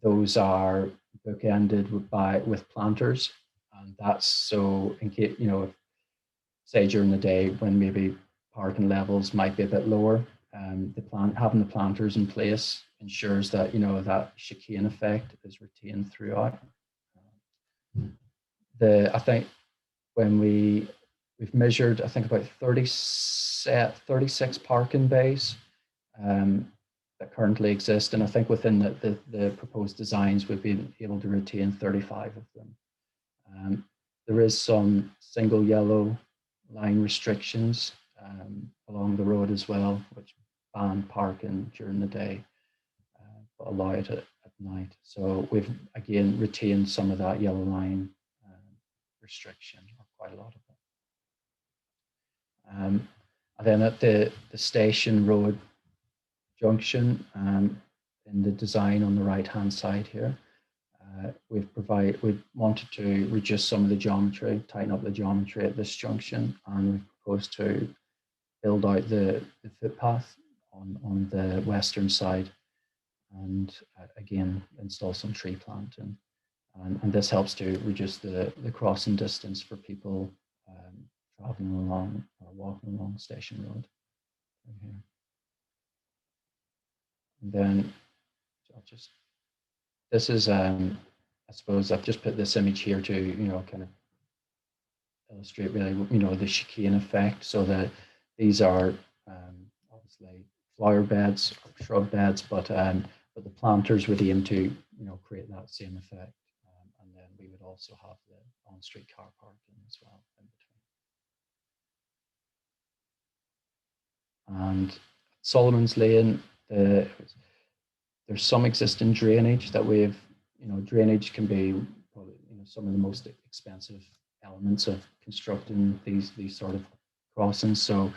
[SPEAKER 5] those are bookended with planters, and that's so in case, say during the day when maybe parking levels might be a bit lower, having the planters in place ensures that that chicane effect is retained throughout. I think when we've measured, I think about 36 parking bays that currently exist, and I think within the proposed designs we've been able to retain 35 of them. There is some single yellow line restrictions along the road as well, which ban parking during the day, but allow it at night. So we've again retained some of that yellow line restriction, or quite a lot of it. And then at the Station Road junction, in the design on the right hand side here, we've wanted to reduce some of the geometry, tighten up the geometry at this junction, and we've proposed to build out the footpath on the western side, and again install some tree planting. And this helps to reduce the crossing distance for people traveling along or walking along Station Road. Here. And then this is, I suppose I've just put this image here to, kind of illustrate really, the chicane effect. So that these are obviously flower beds or shrub beds, but the planters would aim to, create that same effect. And then we would also have the on-street car parking as well in between. And Solomon's Lane, there's some existing drainage that we've, drainage can be probably, some of the most expensive elements of constructing these sort of crossings. So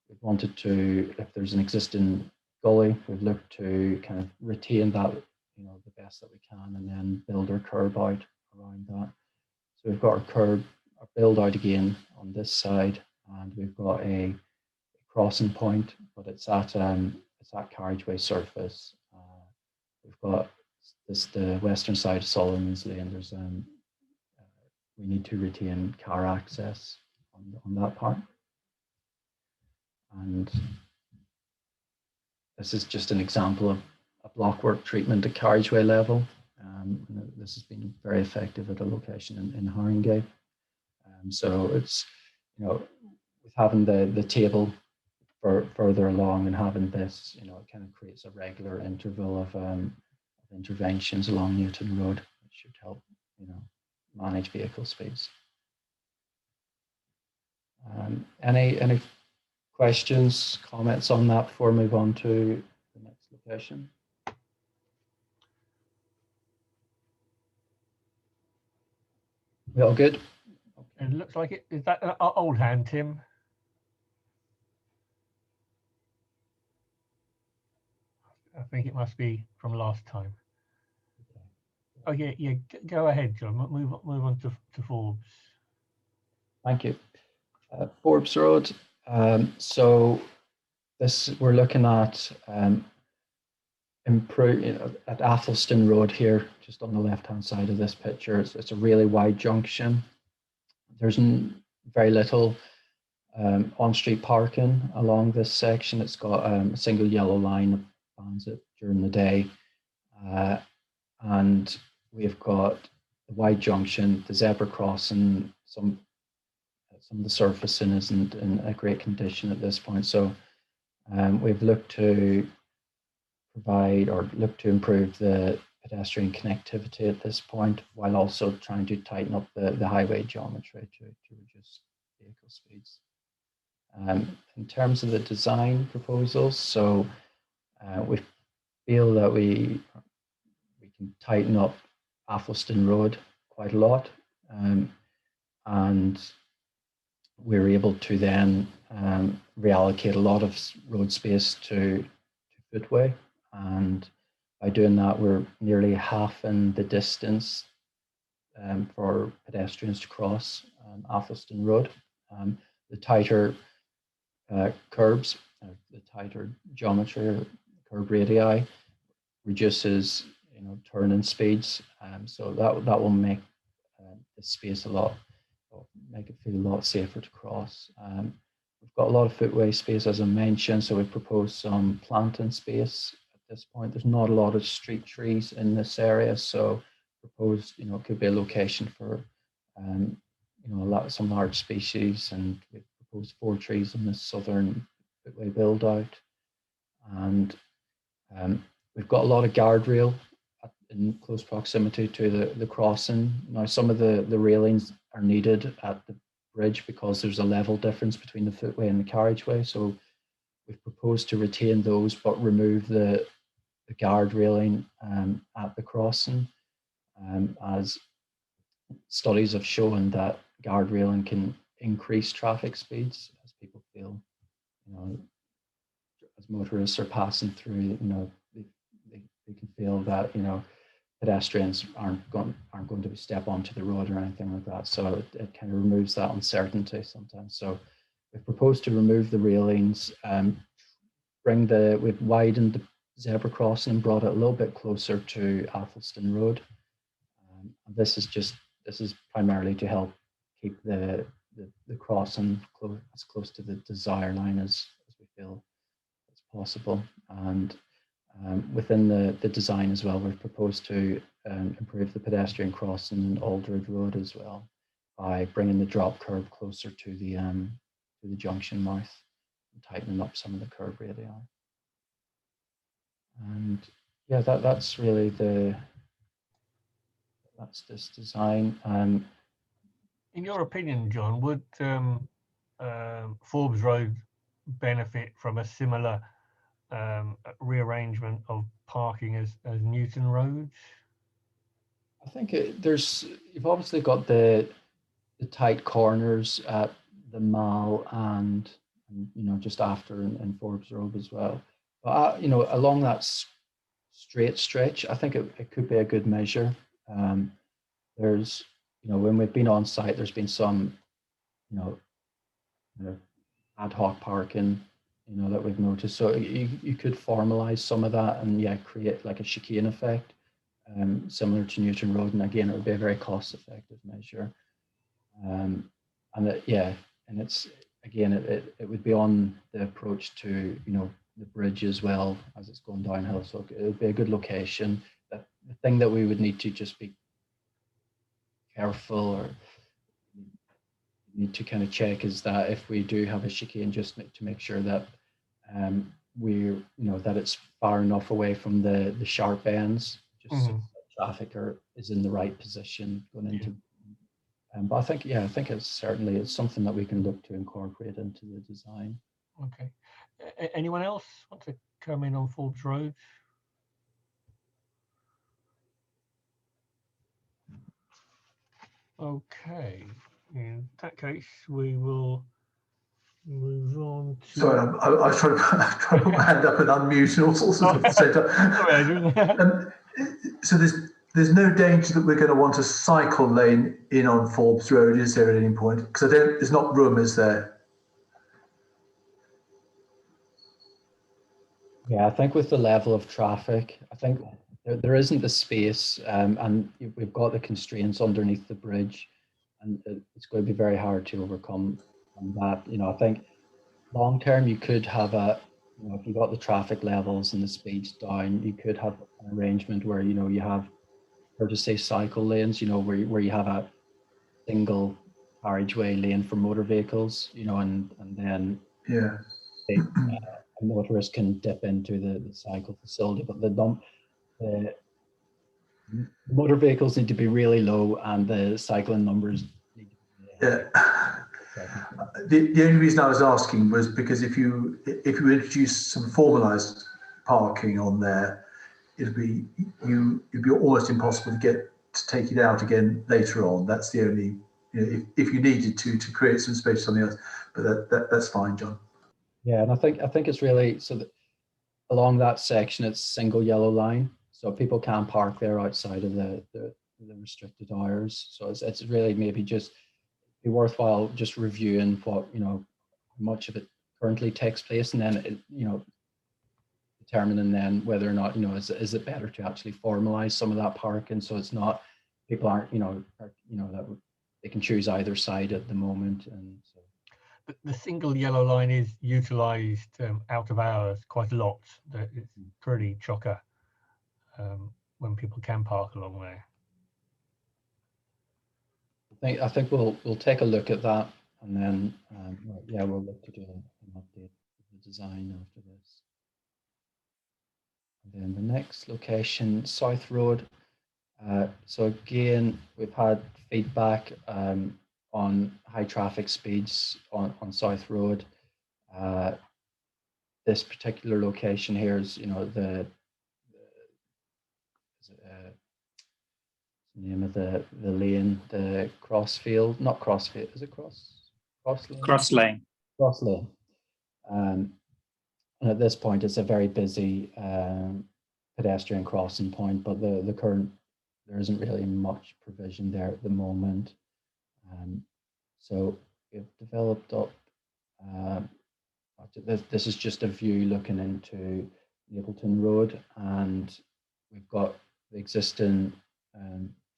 [SPEAKER 5] we wanted to, if there's an existing gully, we've looked to kind of retain that, the best that we can, and then build our curb out around that. So we've got our build out again on this side, and we've got a crossing point, but it's at carriageway surface. We've got the western side of Solomon's Lane. There's we need to retain car access on that part, and this is just an example of a blockwork treatment at carriageway level. This has been very effective at a location in Haringey. So it's, you know, with having the table further along and having this, you know, it kind of creates a regular interval of interventions along Newton Road, which should help, you know, manage vehicle speeds. Any questions, comments on that before we move on to the next location? We all good?
[SPEAKER 1] It looks like it. Is that Old Hand, Tim? I think it must be from last time. Oh yeah, yeah. Go ahead, John. Move on to Forbes.
[SPEAKER 5] Thank you. Forbes Road. So this we're looking at improve, you know, at Athelston Road here, just on the left-hand side of this picture. It's a really wide junction. There's very little on-street parking along this section. It's got a single yellow line that bans it during the day, and we've got the wide junction, the zebra crossing. Some of the surfacing isn't in a great condition at this point, so we've looked to provide or look to improve the pedestrian connectivity at this point, while also trying to tighten up the highway geometry to reduce vehicle speeds. In terms of the design proposals, so we feel that we can tighten up Athelston Road quite a lot, and we're able to then reallocate a lot of road space to footway, and by doing that we're nearly half in the distance for pedestrians to cross Athelston Road. The tighter curbs, the tighter geometry or curb radii reduces, you know, turning speeds, so that will make the space make it feel a lot safer to cross. We've got a lot of footway space, as I mentioned, so we've proposed some planting space at this point. There's not a lot of street trees in this area, so proposed, you know, it could be a location for, you know, some large species, and we've proposed 4 trees in the southern footway build out, and we've got a lot of guardrail in close proximity to the crossing. Now, some of the railings are needed at the bridge because there's a level difference between the footway and the carriageway. So we've proposed to retain those, but remove the guard railing at the crossing, as studies have shown that guard railing can increase traffic speeds as people feel, you know, as motorists are passing through, you know, they can feel that, you know, pedestrians aren't going to step onto the road or anything like that. So it kind of removes that uncertainty sometimes. So we've proposed to remove the railings, we've widened the zebra crossing and brought it a little bit closer to Athelston Road. And this is primarily to help keep the crossing as close to the desire line as we feel it's possible. And within the design as well, we've proposed to improve the pedestrian crossing in Aldred Road as well by bringing the drop curb closer to the junction mouth and tightening up some of the curb radii. And yeah, that's really that's this design.
[SPEAKER 1] In your opinion, John, would Forbes Road benefit from a similar rearrangement of parking as Newton Road?
[SPEAKER 5] I think you've obviously got the tight corners at the Mall and you know, just after in Forbes Road as well. But you know, along that straight stretch, I think it could be a good measure. There's, you know, when we've been on site, there's been some, you know, ad hoc parking, you know, that we've noticed. So you could formalize some of that and yeah, create like a chicane effect, similar to Newton Road. And again, it would be a very cost-effective measure. And it's again, it would be on the approach to, you know, the bridge as well as it's going downhill. So it would be a good location. The thing that we would need to just be careful or need to kind of check is that if we do have a chicane, just to make sure that that it's far enough away from the sharp ends, just so that traffic is in the right position going into. But I think it's something that we can look to incorporate into the design.
[SPEAKER 1] Okay. Anyone else want to come in on Forbes Road? Okay. In that case, we will move on to.
[SPEAKER 6] Sorry, I was trying to put my hand up and unmute and all sorts of stuff at the same time.
[SPEAKER 1] Sorry,
[SPEAKER 6] so there's no danger that we're going to want a cycle lane in on Forbes Road, is there at any point? Because there's not room, is there?
[SPEAKER 5] Yeah, I think with the level of traffic, I think there isn't the space, and we've got the constraints underneath the bridge, and it's going to be very hard to overcome that. I think long term you could have if you got the traffic levels and the speeds down, you could have an arrangement where you have, or to say, cycle lanes, where you have a single carriageway lane for motor vehicles, and then a motorist can dip into the cycle facility, but the motor vehicles need to be really low and the cycling numbers need to be really high.
[SPEAKER 6] The only reason I was asking was because if you introduce some formalised parking on there, it'd be almost impossible to take it out again later on. That's the only, if you needed to create some space on the other, but that's fine, John.
[SPEAKER 5] Yeah, and I think it's really so that along that section it's single yellow line, so people can park there outside of the restricted hours. So it's really maybe just be worthwhile just reviewing what how much of it currently takes place, and then determining then whether or not is it better to actually formalize some of that parking so it's not people aren't that they can choose either side at the moment. And so
[SPEAKER 1] the single yellow line is utilised out of hours quite a lot. It's pretty chocker when people can park along there.
[SPEAKER 5] I think we'll take a look at that, and then we'll look to do an update of the design after this. And then the next location, South Road. So again, we've had feedback on high traffic speeds on South Road. This particular location here is, the name of the lane, the Crossfield, not Crossfield, is it Cross Lane?
[SPEAKER 2] Cross Lane.
[SPEAKER 5] Cross Lane. And at this point, it's a very busy pedestrian crossing point, but there isn't really much provision there at the moment. So we've developed up, this is just a view looking into Mapleton Road, and we've got the existing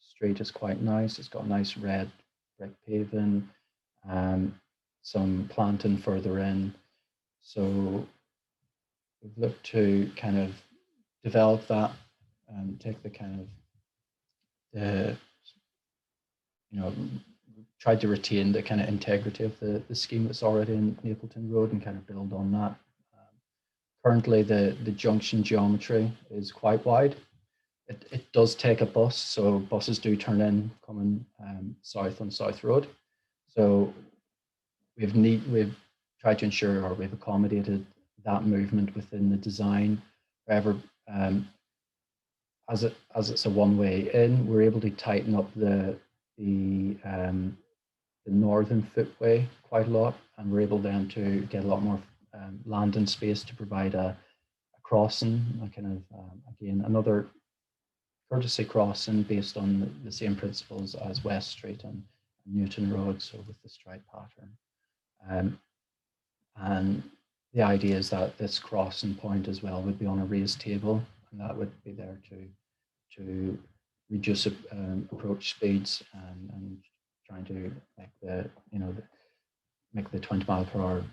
[SPEAKER 5] street is quite nice. It's got nice red brick paving, some planting further in. So we've looked to kind of develop that and take the kind of tried to retain the kind of integrity of the scheme that's already in Mapleton Road and kind of build on that. Currently, the junction geometry is quite wide. It does take a bus, so buses do turn in coming south on South Road. So we've tried to ensure, or we've accommodated that movement within the design. However, as it's a one-way in, we're able to tighten up the northern footway quite a lot, and we're able then to get a lot more landing space to provide a crossing, a kind of again another courtesy crossing based on the same principles as West Street and Newton Road, so with the stripe pattern. And the idea is that this crossing point as well would be on a raised table, and that would be there to reduce approach speeds and trying to make the 20 mile per hour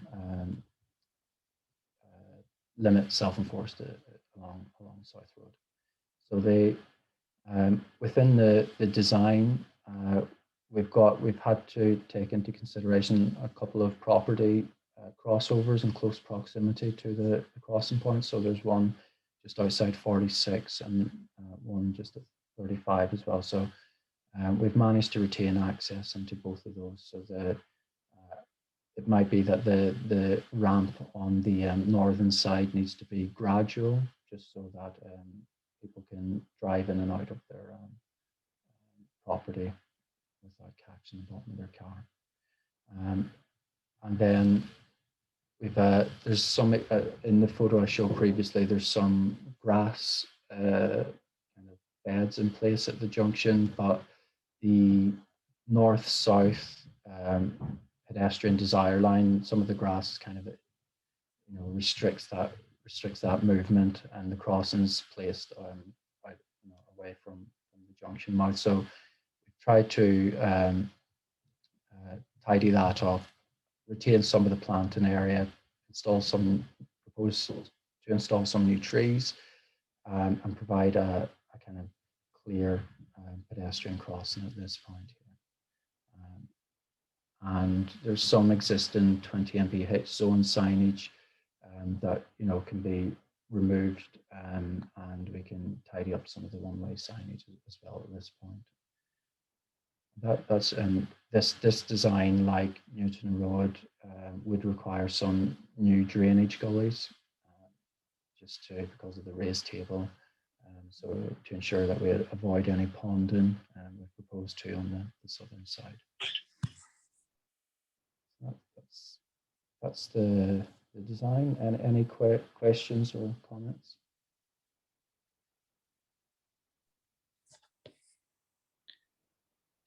[SPEAKER 5] limit self-enforced along South Road. So they within the design, we've had to take into consideration a couple of property crossovers in close proximity to the crossing point. So there's one just outside 46 and one just at 35 as well. So we've managed to retain access into both of those. So it might be that the ramp on the northern side needs to be gradual, just so that people can drive in and out of their property without catching the bottom of their car. And then there's some in the photo I showed previously. There's some grass kind of beds in place at the junction, but the north-south pedestrian desire line, some of the grass kind of restricts that movement, and the crossings placed quite away from the junction mouth. So we've tried to tidy that up, retain some of the planting area, propose to install some new trees, and provide a kind of clear pedestrian crossing at this point here. And there's some existing 20 mph zone signage that can be removed, and we can tidy up some of the one-way signage as well at this point. That's this design, like Newton Road, would require some new drainage gullies, because of the raised table. So to ensure that we avoid any ponding, we propose to on the southern side. That's the design. And any questions or comments?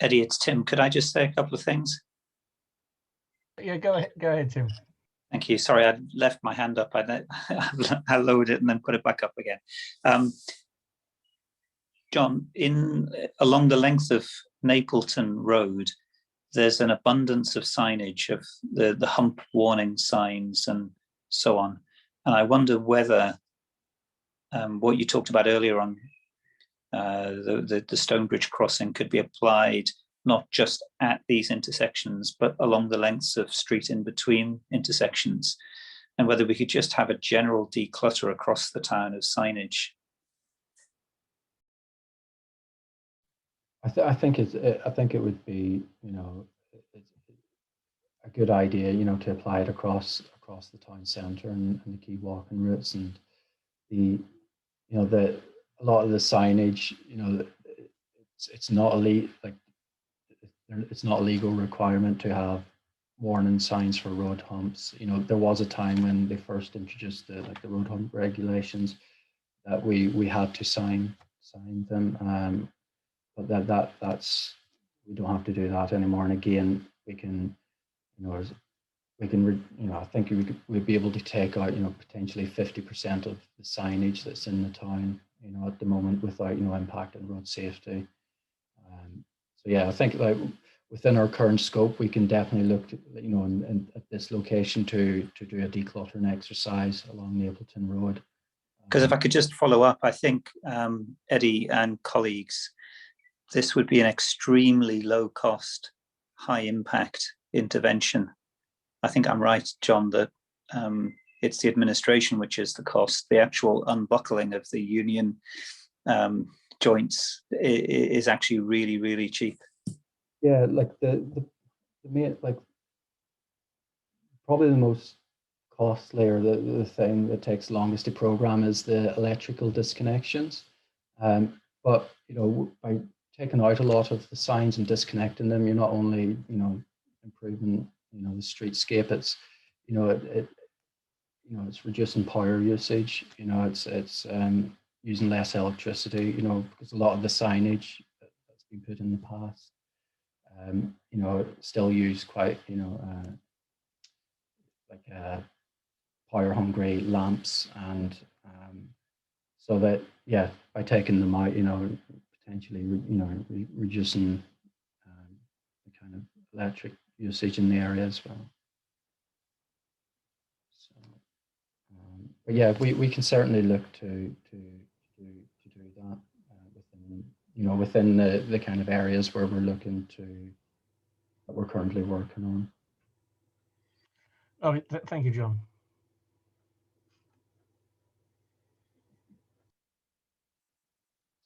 [SPEAKER 8] Eddie, it's Tim. Could I just say a couple of things?
[SPEAKER 1] Yeah, go ahead, Tim.
[SPEAKER 8] Thank you. Sorry, I left my hand up. I lowered it and then put it back up again. John, along the length of Napleton Road, there's an abundance of signage of the hump warning signs and so on. And I wonder whether what you talked about earlier on, the Stonebridge crossing could be applied not just at these intersections, but along the lengths of street in between intersections, and whether we could just have a general declutter across the town of signage.
[SPEAKER 5] I think it would be a good idea to apply it across the town centre and the key walking routes, and a lot of the signage, it's not it's not a legal requirement to have warning signs for road humps. There was a time when they first introduced the road hump regulations that we had to sign them, but that's we don't have to do that anymore. And again, we can I think we'd be able to take out potentially 50% of the signage that's in the town at the moment without impact on road safety. So yeah, I think within our current scope, we can definitely look to, at this location to do a decluttering exercise along Napleton Road.
[SPEAKER 8] Because if I could just follow up, I think Eddie and colleagues, this would be an extremely low cost, high impact intervention. I think I'm right, John, that it's the administration which is the cost. The actual unbuckling of the union joints is actually really, really cheap.
[SPEAKER 5] Yeah, like the main, probably the most costly, or the thing that takes longest to program is the electrical disconnections. But by taking out a lot of the signs and disconnecting them, you're not only improving the streetscape. It's it's reducing power usage. It's using less electricity. Because a lot of the signage that's been put in the past, still use quite power hungry lamps, and so that by taking them out, potentially reducing the kind of electric usage in the area as well. So, but yeah, we can certainly look to do that within the kind of areas where we're looking to that we're currently working on.
[SPEAKER 1] Oh, thank you, John.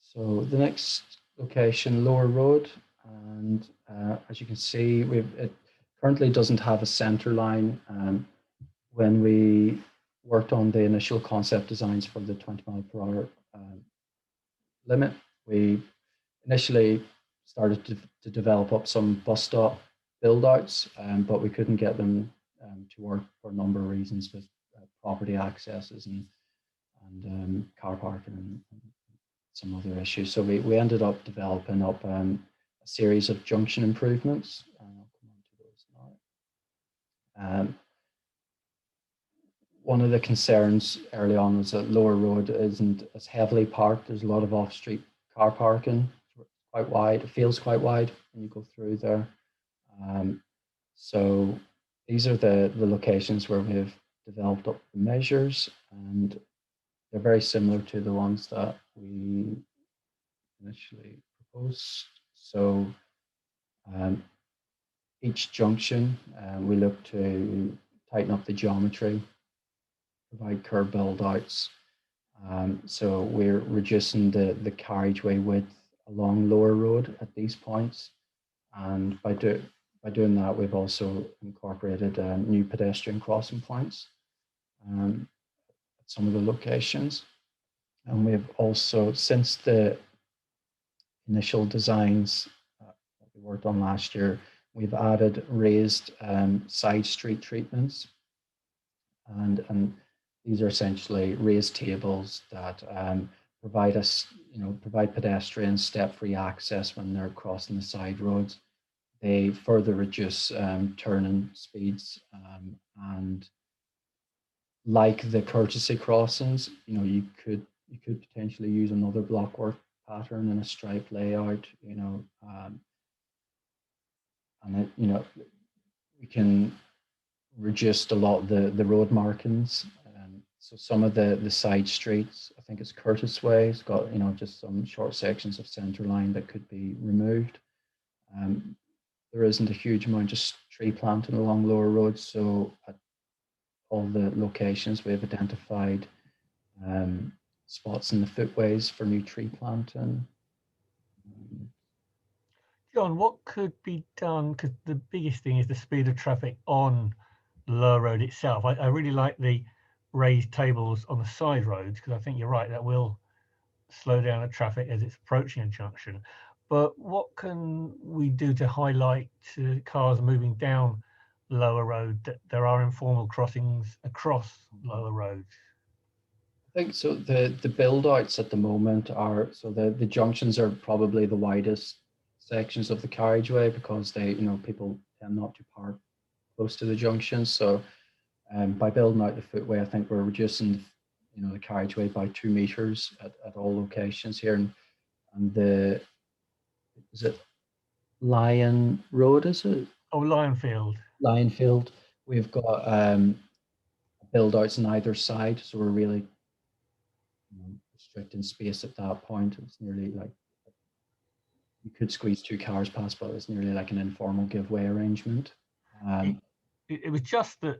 [SPEAKER 5] So the next location, Lower Road, and as you can see, it currently doesn't have a centre line. When we worked on the initial concept designs for the 20 mph limit, we initially started to develop up some bus stop build outs, but we couldn't get them to work for a number of reasons, with property accesses and car parking and some other issues. So we ended up developing up a series of junction improvements. I'll come on to those now. One of the concerns early on was that Lower Road isn't as heavily parked. There's a lot of off-street car parking, quite wide. It feels quite wide when you go through there. So these are the locations where we've developed up the measures, and they're very similar to the ones that we initially proposed. So each junction, we look to tighten up the geometry, provide curb build outs. So we're reducing the carriageway width along Lower Road at these points. And by doing that, we've also incorporated new pedestrian crossing points at some of the locations. And we've also, since the initial designs that we worked on last year, we've added raised side street treatments. And these are essentially raised tables that provide pedestrians step-free access when they're crossing the side roads. They further reduce turning speeds, and like the courtesy crossings, you could potentially use another blockwork pattern and a stripe layout, and we can reduce a lot of the road markings. So some of the side streets, I think it's Curtis Way, it's got just some short sections of centre line that could be removed. There isn't a huge amount of tree planting along Lower Road, so at all the locations we've identified spots in the footways for new tree planting.
[SPEAKER 1] John, what could be done? Because the biggest thing is the speed of traffic on Lower Road itself. I really like the raised tables on the side roads, because I think you're right, that will slow down the traffic as it's approaching a junction. But what can we do to highlight to cars moving down Lower Road that there are informal crossings across Lower Road?
[SPEAKER 5] I think so. The build outs at the moment are, so the junctions are probably the widest sections of the carriageway, because people tend not to park close to the junctions. So by building out the footway, I think we're reducing the carriageway by 2 meters at all locations here. And is it Lion Road, is it?
[SPEAKER 1] Oh, Lionfield.
[SPEAKER 5] Lionfield. We've got build outs on either side, so we're really restricting space at that point. It's nearly like you could squeeze 2 cars past, but it's nearly like an informal giveaway arrangement.
[SPEAKER 1] It was just that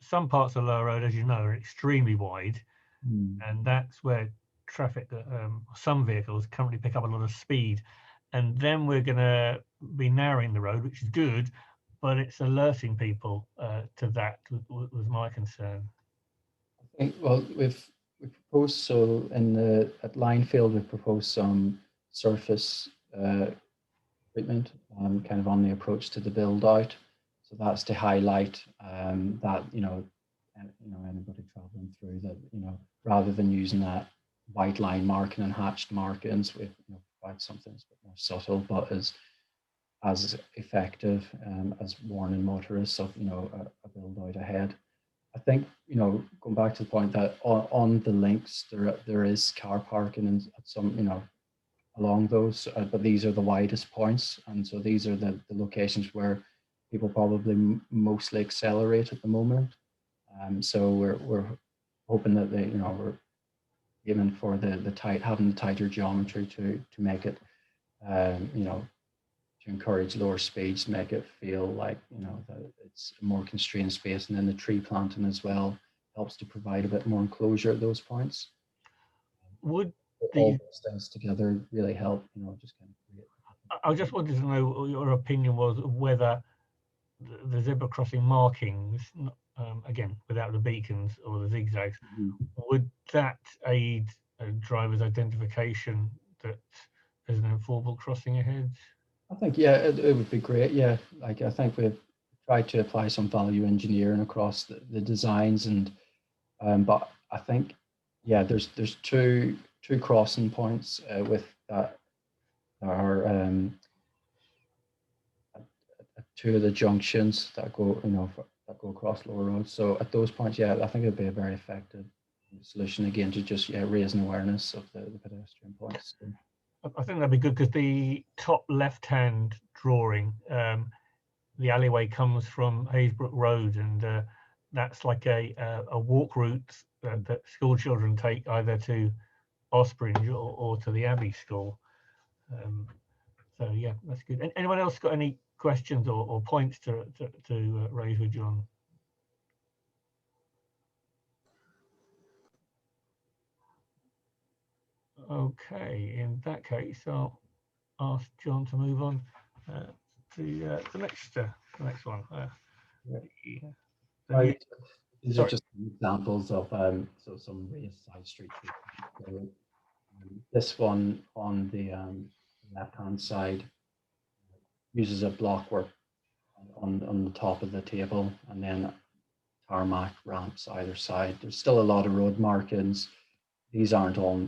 [SPEAKER 1] some parts of Lower Road, as you know, are extremely wide, and that's where traffic, some vehicles currently pick up a lot of speed. And then we're going to be narrowing the road, which is good, but it's alerting people to that, was my concern.
[SPEAKER 5] I think, well, we've proposed, so at Lionfield, we've proposed some surface treatment kind of on the approach to the build out. So that's to highlight that, anybody traveling through that, rather than using that white line marking and hatched markings, we provide something that's a bit more subtle, but as effective as warning motorists of, a build out ahead. I think, going back to the point that on the links, there is car parking and some, along those, but these are the widest points. And so these are the locations where people probably mostly accelerate at the moment. So we're hoping that we're aiming for having the tighter geometry to make it, to encourage lower speeds, make it feel like, you know, that it's a more constrained space. And then the tree planting as well helps to provide a bit more enclosure at those points.
[SPEAKER 1] Would
[SPEAKER 5] all
[SPEAKER 1] the
[SPEAKER 5] those things together really help, you know, just kind of create.
[SPEAKER 1] I just wanted to know what your opinion was of whether the zebra crossing markings, again, without the beacons or the zigzags, would that aid a driver's identification that there's an enforceable crossing ahead?
[SPEAKER 5] I think, yeah, it would be great. Yeah, like I think we've tried to apply some value engineering across the designs, and but I think, yeah, there's two crossing points with that are two of the junctions that go, you know, that go across Lower Road. So at those points, yeah, I think it'd be a very effective solution again to just raise an awareness of the pedestrian points. So.
[SPEAKER 1] I think that'd be good because the top left-hand drawing, the alleyway comes from Haysbrook Road, and that's like a walk route that school children take either to Ospringe or to the Abbey School. So yeah, that's good. Anyone else got any questions or points to raise with John? Okay, in that case, I'll ask John to move on to the next one.
[SPEAKER 5] Right. These are just examples of so some raised side streets. This one on the left-hand side uses a blockwork on the top of the table, and then tarmac ramps either side. There's still a lot of road markings. These aren't all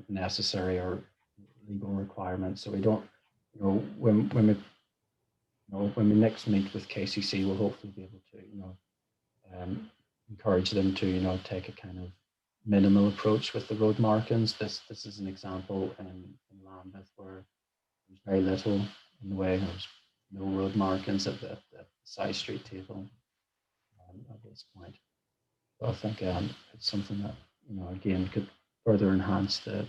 [SPEAKER 5] necessary or legal requirements, so we don't, you know, when we next meet with KCC, we'll hopefully be able to, you know, encourage them to, you know, take a kind of minimal approach with the road markings. This is an example in Lambeth where there's very little in the way. There's no road markings at the side street table at this point. So I think it's something that, you know, again, could further enhance the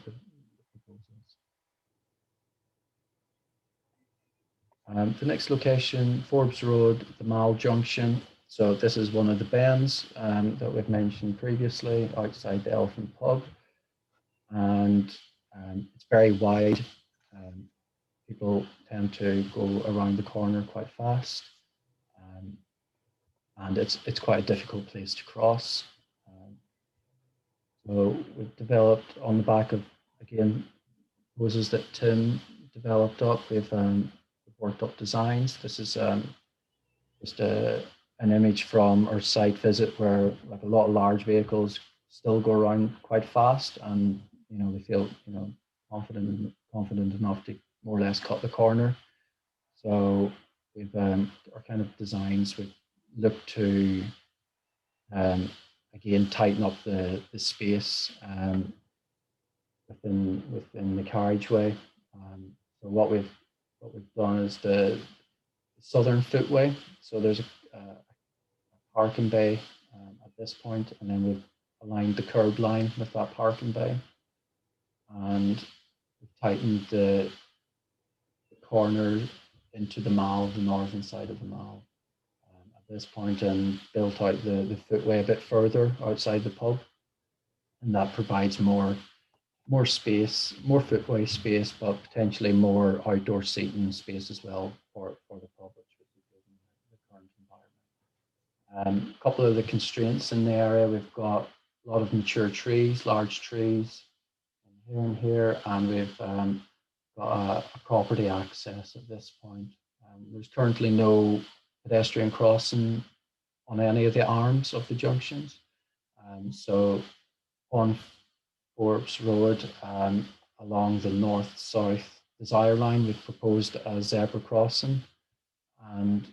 [SPEAKER 5] proposals. The next location, Forbes Road, the Mall Junction. So this is one of the bends that we've mentioned previously outside the Elephant Pub, and it's very wide. People tend to go around the corner quite fast, and it's quite a difficult place to cross. So we've developed on the back of, again, proposals that Tim developed up. We've worked up designs. This is just an image from our site visit where, like, a lot of large vehicles still go around quite fast, and, you know, they feel, you know, confident enough to more or less cut the corner. So we've our kind of designs would look to again tighten up the space within the carriageway. So what we've done is the southern footway. So there's a parking bay at this point, and then we've aligned the curb line with that parking bay, and we've tightened the corner into the mall, the northern side of the mall at this point, and built out the footway a bit further outside the pub, and that provides more space, more footway space, but potentially more outdoor seating space as well for the pub, which would be good in the current environment. A couple of the constraints in the area, we've got a lot of mature trees, large trees here and here, and we've got a property access at this point. There's currently no pedestrian crossing on any of the arms of the junctions. So on Forbes Road, along the north-south desire line, we've proposed a zebra crossing, and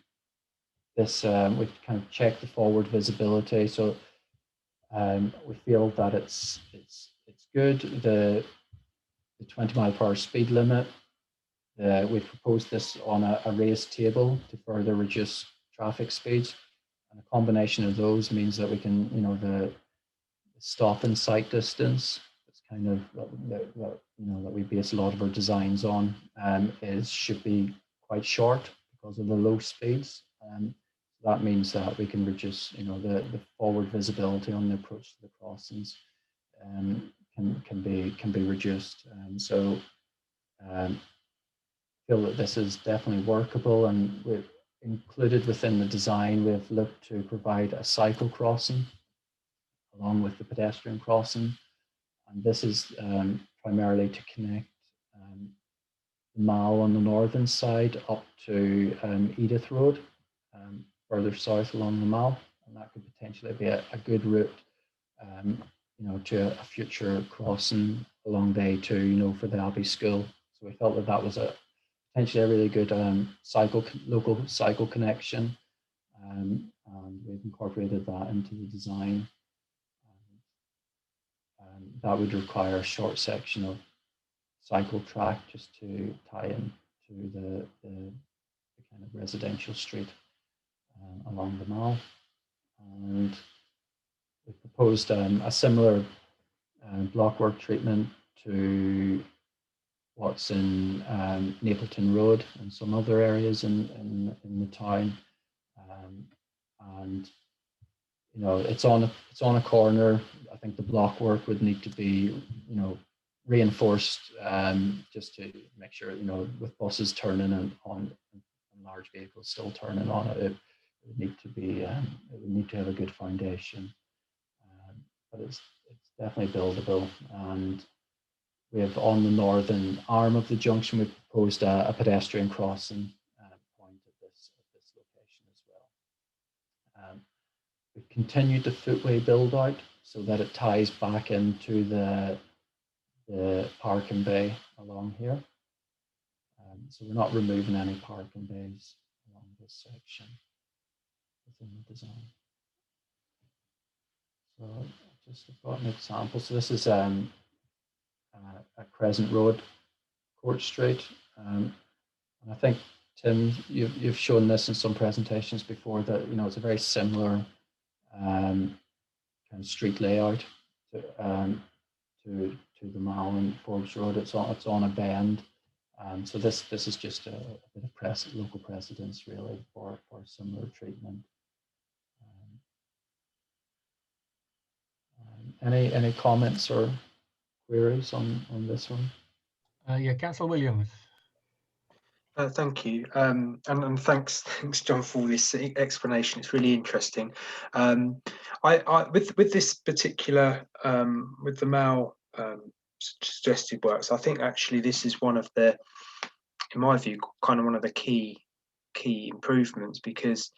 [SPEAKER 5] this we've kind of checked the forward visibility. So we feel that it's good. The 20-mile-per-hour speed limit. We've proposed this on a raised table to further reduce traffic speeds, and a combination of those means that we can, you know, the stop and sight distance. Kind of that we base a lot of our designs on should be quite short because of the low speeds. That means that we can reduce, the forward visibility on the approach to the crossings can be reduced. So feel that this is definitely workable, and we've included within the design, we've looked to provide a cycle crossing along with the pedestrian crossing. And this is primarily to connect the Mall on the northern side up to Edith Road, further south along the Mall. And that could potentially be a good route, to a future crossing along the A2, for the Abbey School. So we felt that that was potentially a really good local cycle connection. And we've incorporated that into the design. That would require a short section of cycle track just to tie in to the kind of residential street along the Mall. And we proposed a similar blockwork treatment to what's in Napleton Road and some other areas in the town. And it's on a corner. I think the block work would need to be, reinforced just to make sure, with buses turning and on and large vehicles still turning on it, it would need to be, it would need to have a good foundation. But it's definitely buildable. And we have on the northern arm of the junction, we proposed a pedestrian crossing point at this location as well. We've continued the footway build out so that it ties back into the parking bay along here. So we're not removing any parking bays along this section within the design. So I've got an example. So this is a Crescent Road, Court Street. And I think, Tim, you've shown this in some presentations before, that it's a very similar kind of street layout to the Mall and Forbes Road. It's on a bend. So this is just a bit of local precedence really for similar treatment. Any comments or queries on this one?
[SPEAKER 1] Yeah, Councillor Williams.
[SPEAKER 7] Thank you, and thanks, John, for this explanation. It's really interesting. With this particular with the Mall suggested works, I think actually this is one of the, in my view, kind of one of the key improvements, because,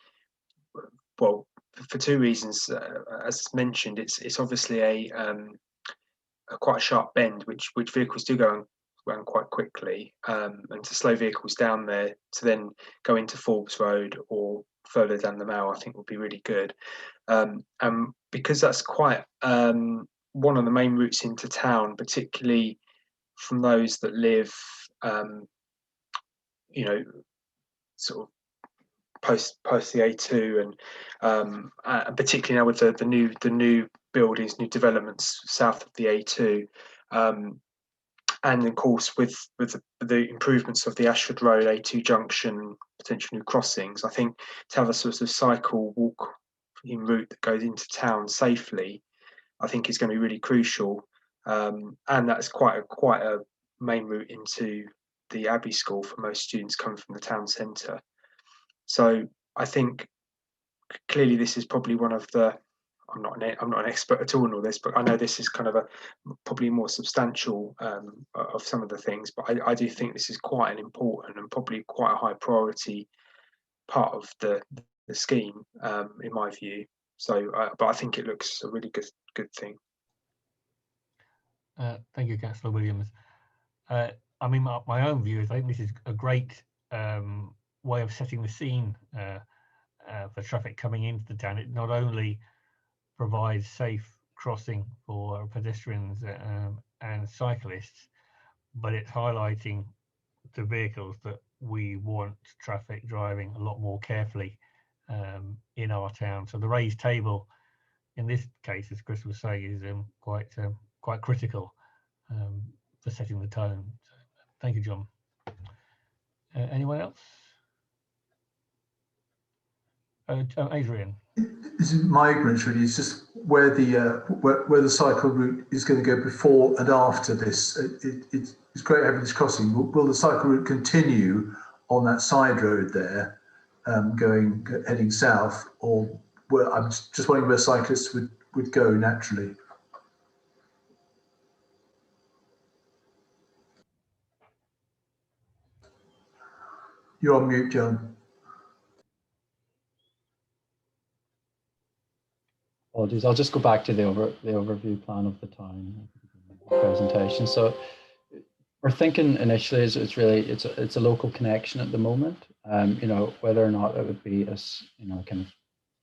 [SPEAKER 7] well, for two reasons. As mentioned, it's obviously a quite a sharp bend, which vehicles do go around quite quickly, and to slow vehicles down there to then go into Forbes Road or further down the Mall, I think would be really good. And because that's quite one of the main routes into town, particularly from those that live, sort of post the A2, and particularly now with the new buildings, new developments south of the A2. And of course, with the improvements of the Ashford Road A2 junction, potential new crossings, I think to have a sort of cycle walk-in route that goes into town safely, I think is going to be really crucial. And that's quite a main route into the Abbey School for most students coming from the town centre. So I think clearly this is probably one of the, I'm not an expert at all in all this, but I know this is kind of probably more substantial of some of the things, but I do think this is quite an important and probably quite a high priority part of the scheme, in my view. So, but I think it looks a really good thing.
[SPEAKER 1] Thank you, Councillor Williams. I mean, my own view is I think this is a great way of setting the scene for traffic coming into the town. It not only provides safe crossing for pedestrians and cyclists, but it's highlighting to vehicles that we want traffic driving a lot more carefully in our town. So the raised table in this case, as Chris was saying, is quite critical for setting the tone. So, thank you, John. Anyone else? Adrian.
[SPEAKER 6] This is my ignorance really. It's just where the cycle route is going to go before and after this. It's great having this crossing. Will the cycle route continue on that side road there, heading south, or I'm just wondering where cyclists would go naturally. You're on mute, John.
[SPEAKER 5] Apologies. I'll just go back to the overview plan of the town presentation. So we're thinking initially it's a local connection at the moment. You know, whether or not it would be a kind of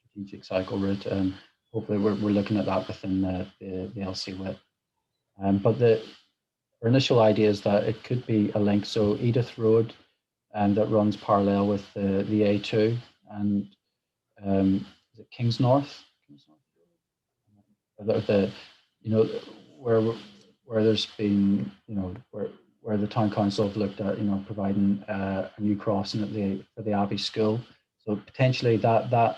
[SPEAKER 5] strategic cycle route, and hopefully we're looking at that within the LCWIP. But our initial idea is that it could be a link. So Edith Road, that runs parallel with the A2, and is it Kings North? You know, where there's been, you know, where the town council have looked at, you know, providing a new crossing for the Abbey School. So potentially that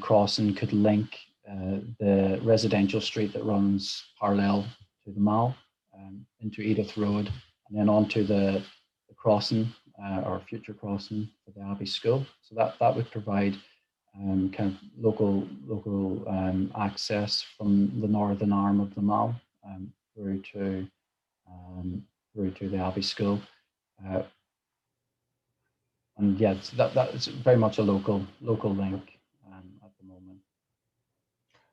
[SPEAKER 5] crossing could link the residential street that runs parallel to the Mall into Edith Road, and then onto the crossing or future crossing for the Abbey School. So that would provide kind of local access from the northern arm of the Mall through to the Abbey School. And yes, that is very much a local link at the moment.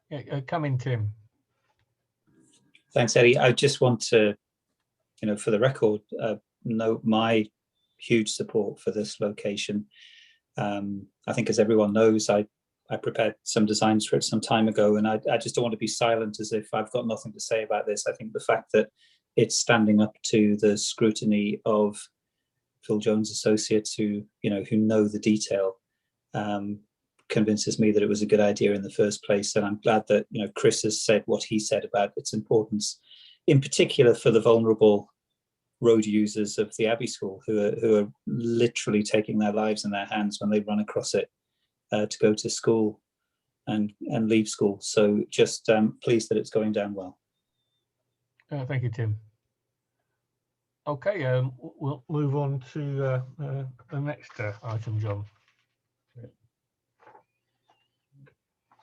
[SPEAKER 1] Yeah, come in, Tim.
[SPEAKER 8] Thanks, Eddie. I just want to, you know, for the record, note my huge support for this location. I think, as everyone knows, I prepared some designs for it some time ago, and I just don't want to be silent as if I've got nothing to say about this. I think the fact that it's standing up to the scrutiny of Phil Jones Associates, who know the detail, convinces me that it was a good idea in the first place. And I'm glad that, you know, Chris has said what he said about its importance, in particular for the vulnerable road users of the Abbey School, who are literally taking their lives in their hands when they run across it to go to school and leave school. So just pleased that it's going down well.
[SPEAKER 1] Thank you, Tim. Okay, we'll move on to the next item, John.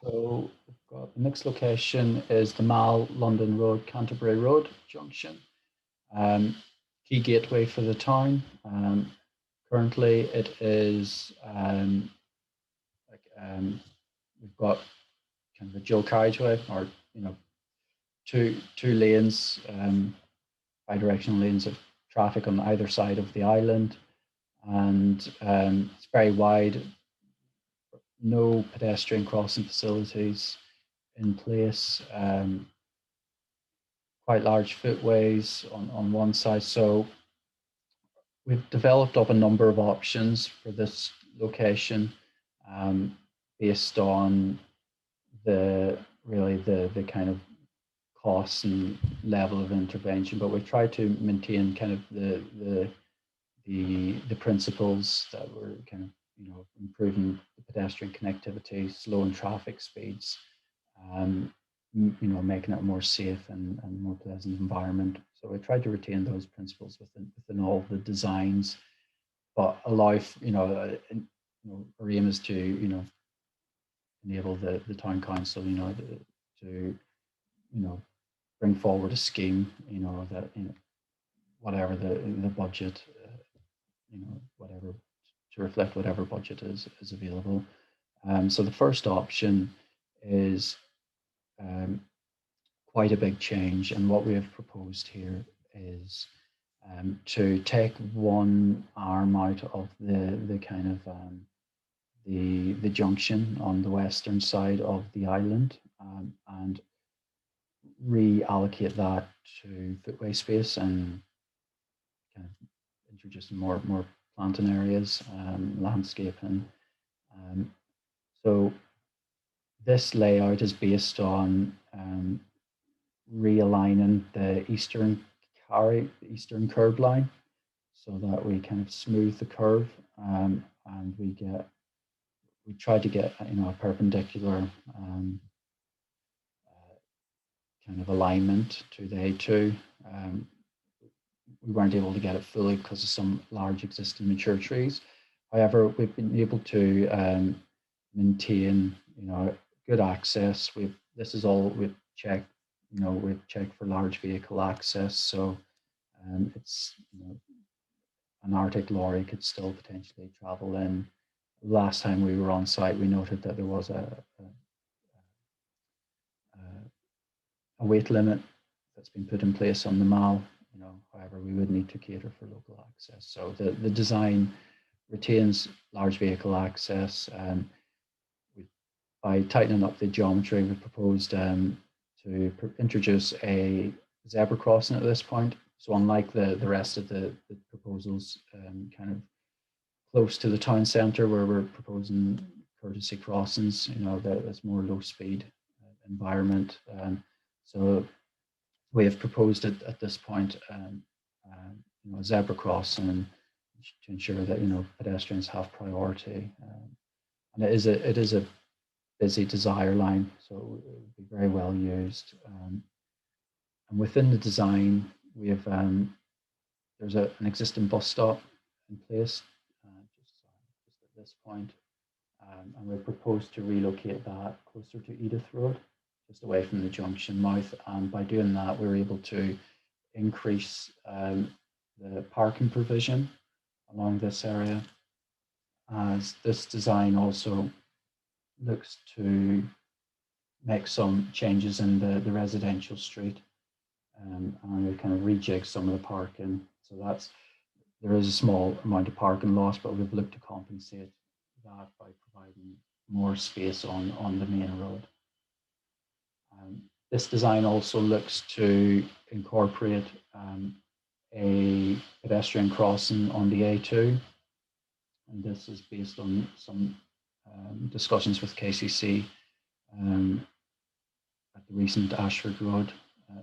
[SPEAKER 5] So we've got the next location is the Mall London Road, Canterbury Road junction. Key gateway for the town. Currently it is we've got kind of a dual carriageway, or, you know, two lanes, bi-directional lanes of traffic on either side of the island, and it's very wide. No pedestrian crossing facilities in place. Quite large footways on one side. So we've developed up a number of options for this location based on the kind of costs and level of intervention, but we try to maintain kind of the principles that were kind of, you know, improving the pedestrian connectivity, slowing traffic speeds, you know, making it a more safe and more pleasant environment. So we tried to retain those principles within all the designs, but allow, you know, our aim is to, you know, enable the town council, you know, to you know, bring forward a scheme, you know, that, you know, whatever the budget, you know, whatever, to reflect whatever budget is available. So the first option is quite a big change, and what we have proposed here is to take one arm out of the kind of the junction on the western side of the island, and reallocate that to footway space and kind of introducing more planting areas, landscaping. So this layout is based on realigning the eastern curb line, so that we kind of smooth the curve, and we get we tried to get, you know, a perpendicular kind of alignment to the A2. We weren't able to get it fully because of some large existing mature trees. However, we've been able to maintain, you know, good access. This is all we've checked, you know, we've checked for large vehicle access. So it's, you know, an Arctic lorry could still potentially travel in. Last time we were on site, we noted that there was a weight limit that's been put in place on the mall. You know, however, we would need to cater for local access. So the design retains large vehicle access. By tightening up the geometry, we proposed to introduce a zebra crossing at this point. So unlike the rest of the proposals, kind of close to the town centre where we're proposing courtesy crossings, you know, that's more low speed environment. So we have proposed it at this point, you know, a zebra crossing to ensure that, you know, pedestrians have priority. And it is a busy desire line, so it would be very well used. And within the design, we have there's an existing bus stop in place just at this point, and we propose to relocate that closer to Edith Road, just away from the junction mouth. And by doing that, we're able to increase the parking provision along this area, as this design also looks to make some changes in the residential street, and we kind of rejig some of the parking. So there is a small amount of parking loss, but we've looked to compensate that by providing more space on the main road. This design also looks to incorporate a pedestrian crossing on the A2, and this is based on some discussions with KCC at the recent Ashford Road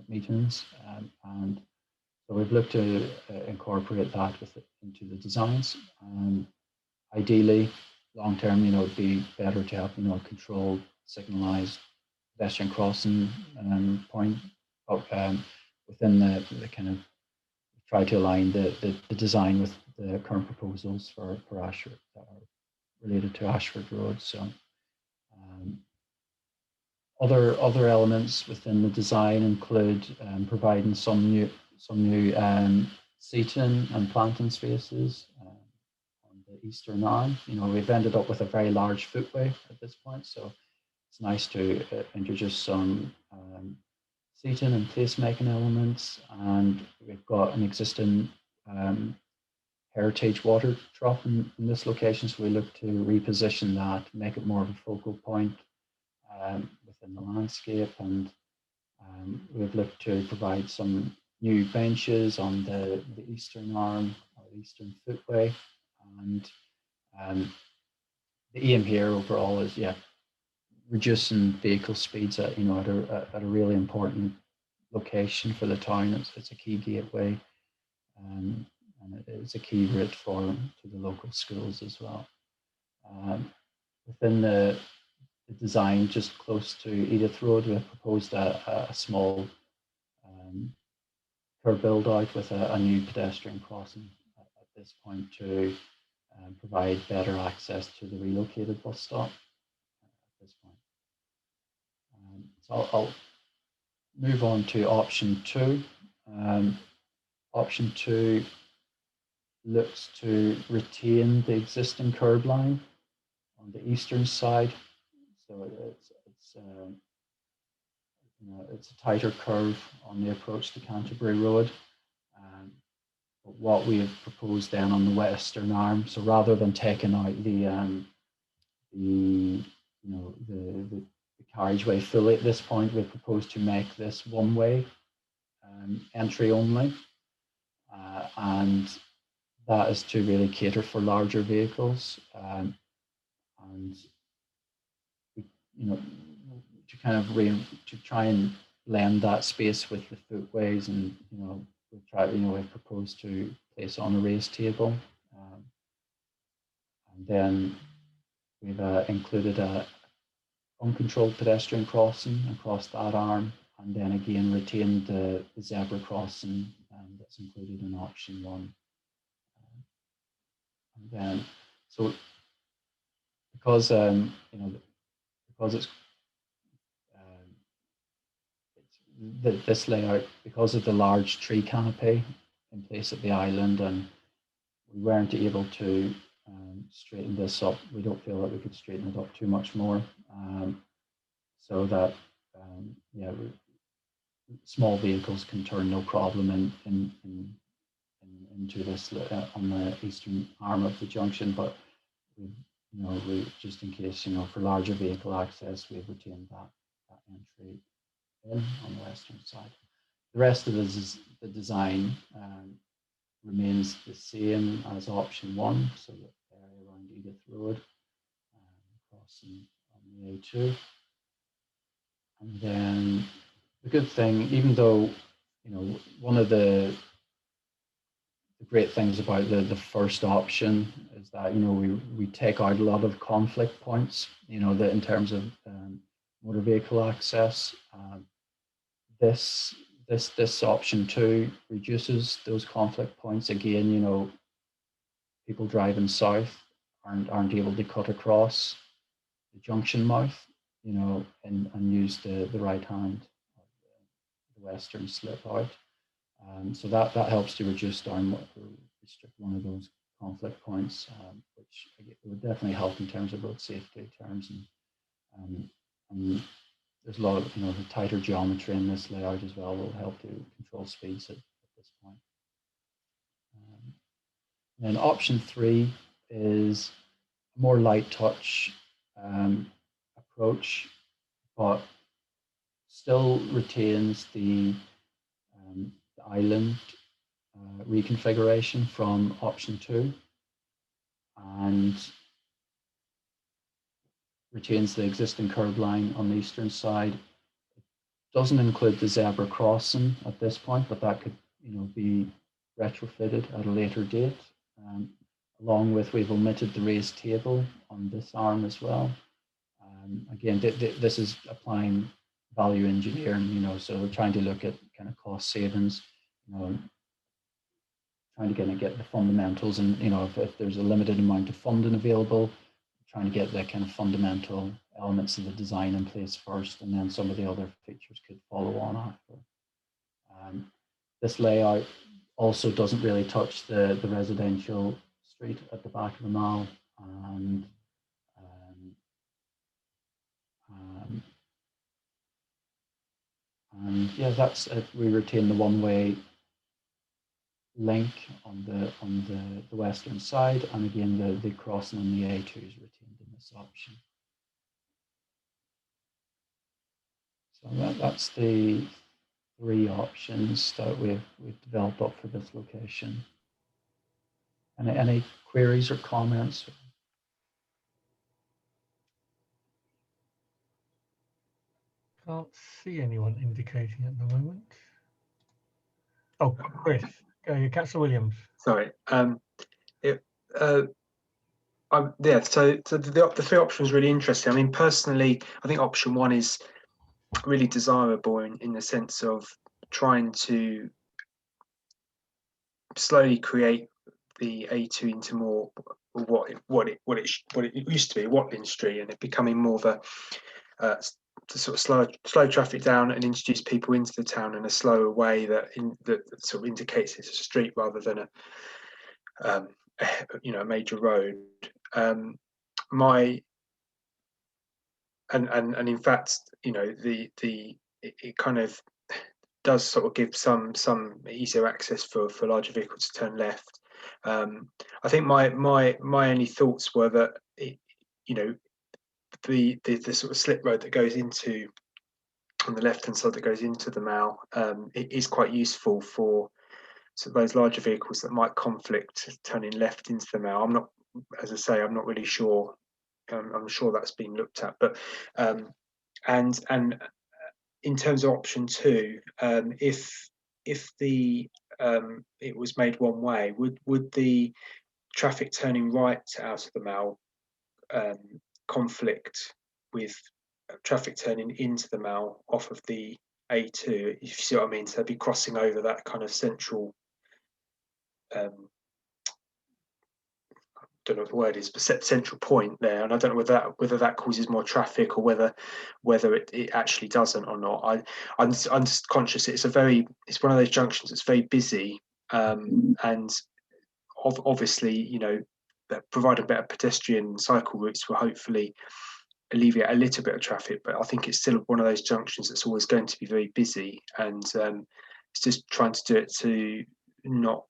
[SPEAKER 5] meetings, and so we've looked to incorporate that into the designs. Ideally, long term, you know, it'd be better to have, you know, a controlled, signalised pedestrian crossing point, within the kind of try to align the design with the current proposals for Ashford that are related to Ashford Road. So other elements within the design include providing some new seating and planting spaces on the eastern arm. You know, we've ended up with a very large footway at this point, so it's nice to introduce some seating and placemaking elements. And we've got an existing heritage water trough in this location, so we look to reposition that, make it more of a focal point within the landscape. And we've looked to provide some new benches on the eastern arm or eastern footway. And the aim here overall is, yeah, reducing vehicle speeds at, you know, at a really important location for the town. It's a key gateway, and it's a key route to the local schools as well. Within the design, just close to Edith Road, we have proposed a small curb build out with a new pedestrian crossing at this point to provide better access to the relocated bus stop at this point. So I'll move on to option 2. Option 2 looks to retain the existing curb line on the eastern side. So it's a tighter curve on the approach to Canterbury Road. But what we have proposed then on the western arm, so rather than taking out the carriageway fully at this point, we propose to make this one-way entry only, and that is to really cater for larger vehicles, and you know, to kind of to try and blend that space with the footways. And you know, we've proposed to place on a raised table, and then we've included a uncontrolled pedestrian crossing across that arm, and then again retained the zebra crossing that's included in option 1. And then, so because because it's this layout, because of the large tree canopy in place at the island, and we weren't able to straighten this up. We don't feel that we could straighten it up too much more, so that yeah, small vehicles can turn no problem into this on the eastern arm of the junction. But we just in case, for larger vehicle access, we've retained that entry in on the western side. The rest of the design remains the same as option 1, so the area around Edith Road, crossing on the A2. And then the good thing, even though one of the great things about the first option is that we take out a lot of conflict points, that in terms of motor vehicle access. This option 2 reduces those conflict points. Again, people driving south aren't able to cut across the junction mouth, and use the right hand of the western slip out. So that helps to reduce down, restrict one of those conflict points, which would definitely help in terms of road safety terms. And there's a lot of, the tighter geometry in this layout as well will help to control speeds at this point. And option 3 is a more light touch approach, but still retains the island reconfiguration from option 2, and retains the existing curb line on the eastern side. It doesn't include the zebra crossing at this point, but that could be retrofitted at a later date. Along with, we've omitted the raised table on this arm as well. Again, this is applying value engineering, so we're trying to look at kind of cost savings, trying to get the fundamentals, and if there's a limited amount of funding available, trying to get the kind of fundamental elements of the design in place first, and then some of the other features could follow on after. This layout also doesn't really touch the residential street at the back of the mall, and yeah, that's it. We retain the one-way link on the western side, and again the crossing on the A2 is retained in this option. So that's the 3 options that we've developed up for this location. And any queries or comments?
[SPEAKER 1] Can't see anyone indicating at the moment. Oh, Chris, Councillor Williams.
[SPEAKER 7] Sorry. Yeah. So the 3 options really interesting. I mean, personally, I think option 1 is really desirable in the sense of trying to slowly create the A2 into more what it used to be, Watling Street, and it becoming more of a to sort of slow traffic down and introduce people into the town in a slower way that sort of indicates it's a street rather than a major road. And in fact, it kind of does sort of give some easier access for larger vehicles to turn left. I think my only thoughts were that the sort of slip road that goes into on the left hand side that goes into the mall, it is quite useful for those larger vehicles that might conflict turning left into the mall. I'm not, as I say, I'm not really sure. I'm sure that's been looked at, but and in terms of option 2, if the it was made one way, would the traffic turning right out of the mall conflict with traffic turning into the Mall off of the A2, if you see what I mean. So they'd be crossing over that kind of central, don't know what the word is, but central point there, and I don't know whether that causes more traffic or whether it actually doesn't or not. I'm just conscious it's one of those junctions that's very busy, and obviously, you know, providing better pedestrian cycle routes will hopefully alleviate a little bit of traffic, but I think it's still one of those junctions that's always going to be very busy, and it's just trying to do it to not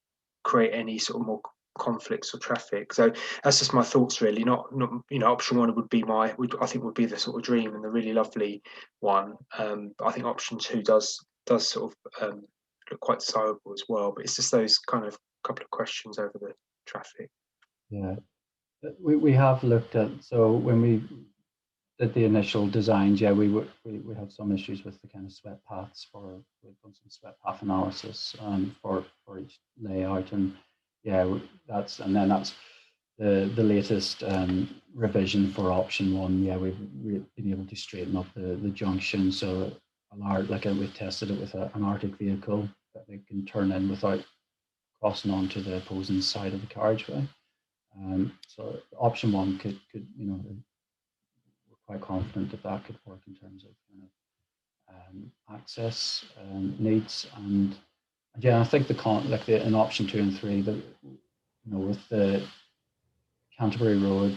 [SPEAKER 7] create any sort of more conflicts or traffic. So that's just my thoughts, really. Not you know, option one would be I think would be the sort of dream and the really lovely one. But I think option two does sort of look quite desirable as well. But it's just those kind of couple of questions over the traffic.
[SPEAKER 5] Yeah, we have looked at, so when we did the initial designs, yeah, we had some issues with the kind of swept paths we've done some swept path analysis for each layout, and yeah, that's the latest revision for option one. Yeah, we've been able to straighten up the junction, so we've tested it with an Arctic vehicle that they can turn in without crossing onto the opposing side of the carriageway. So option one could, you know, we're quite confident that could work in terms of kind of access needs, and yeah, I think in option 2 and 3, you know, with the Canterbury Road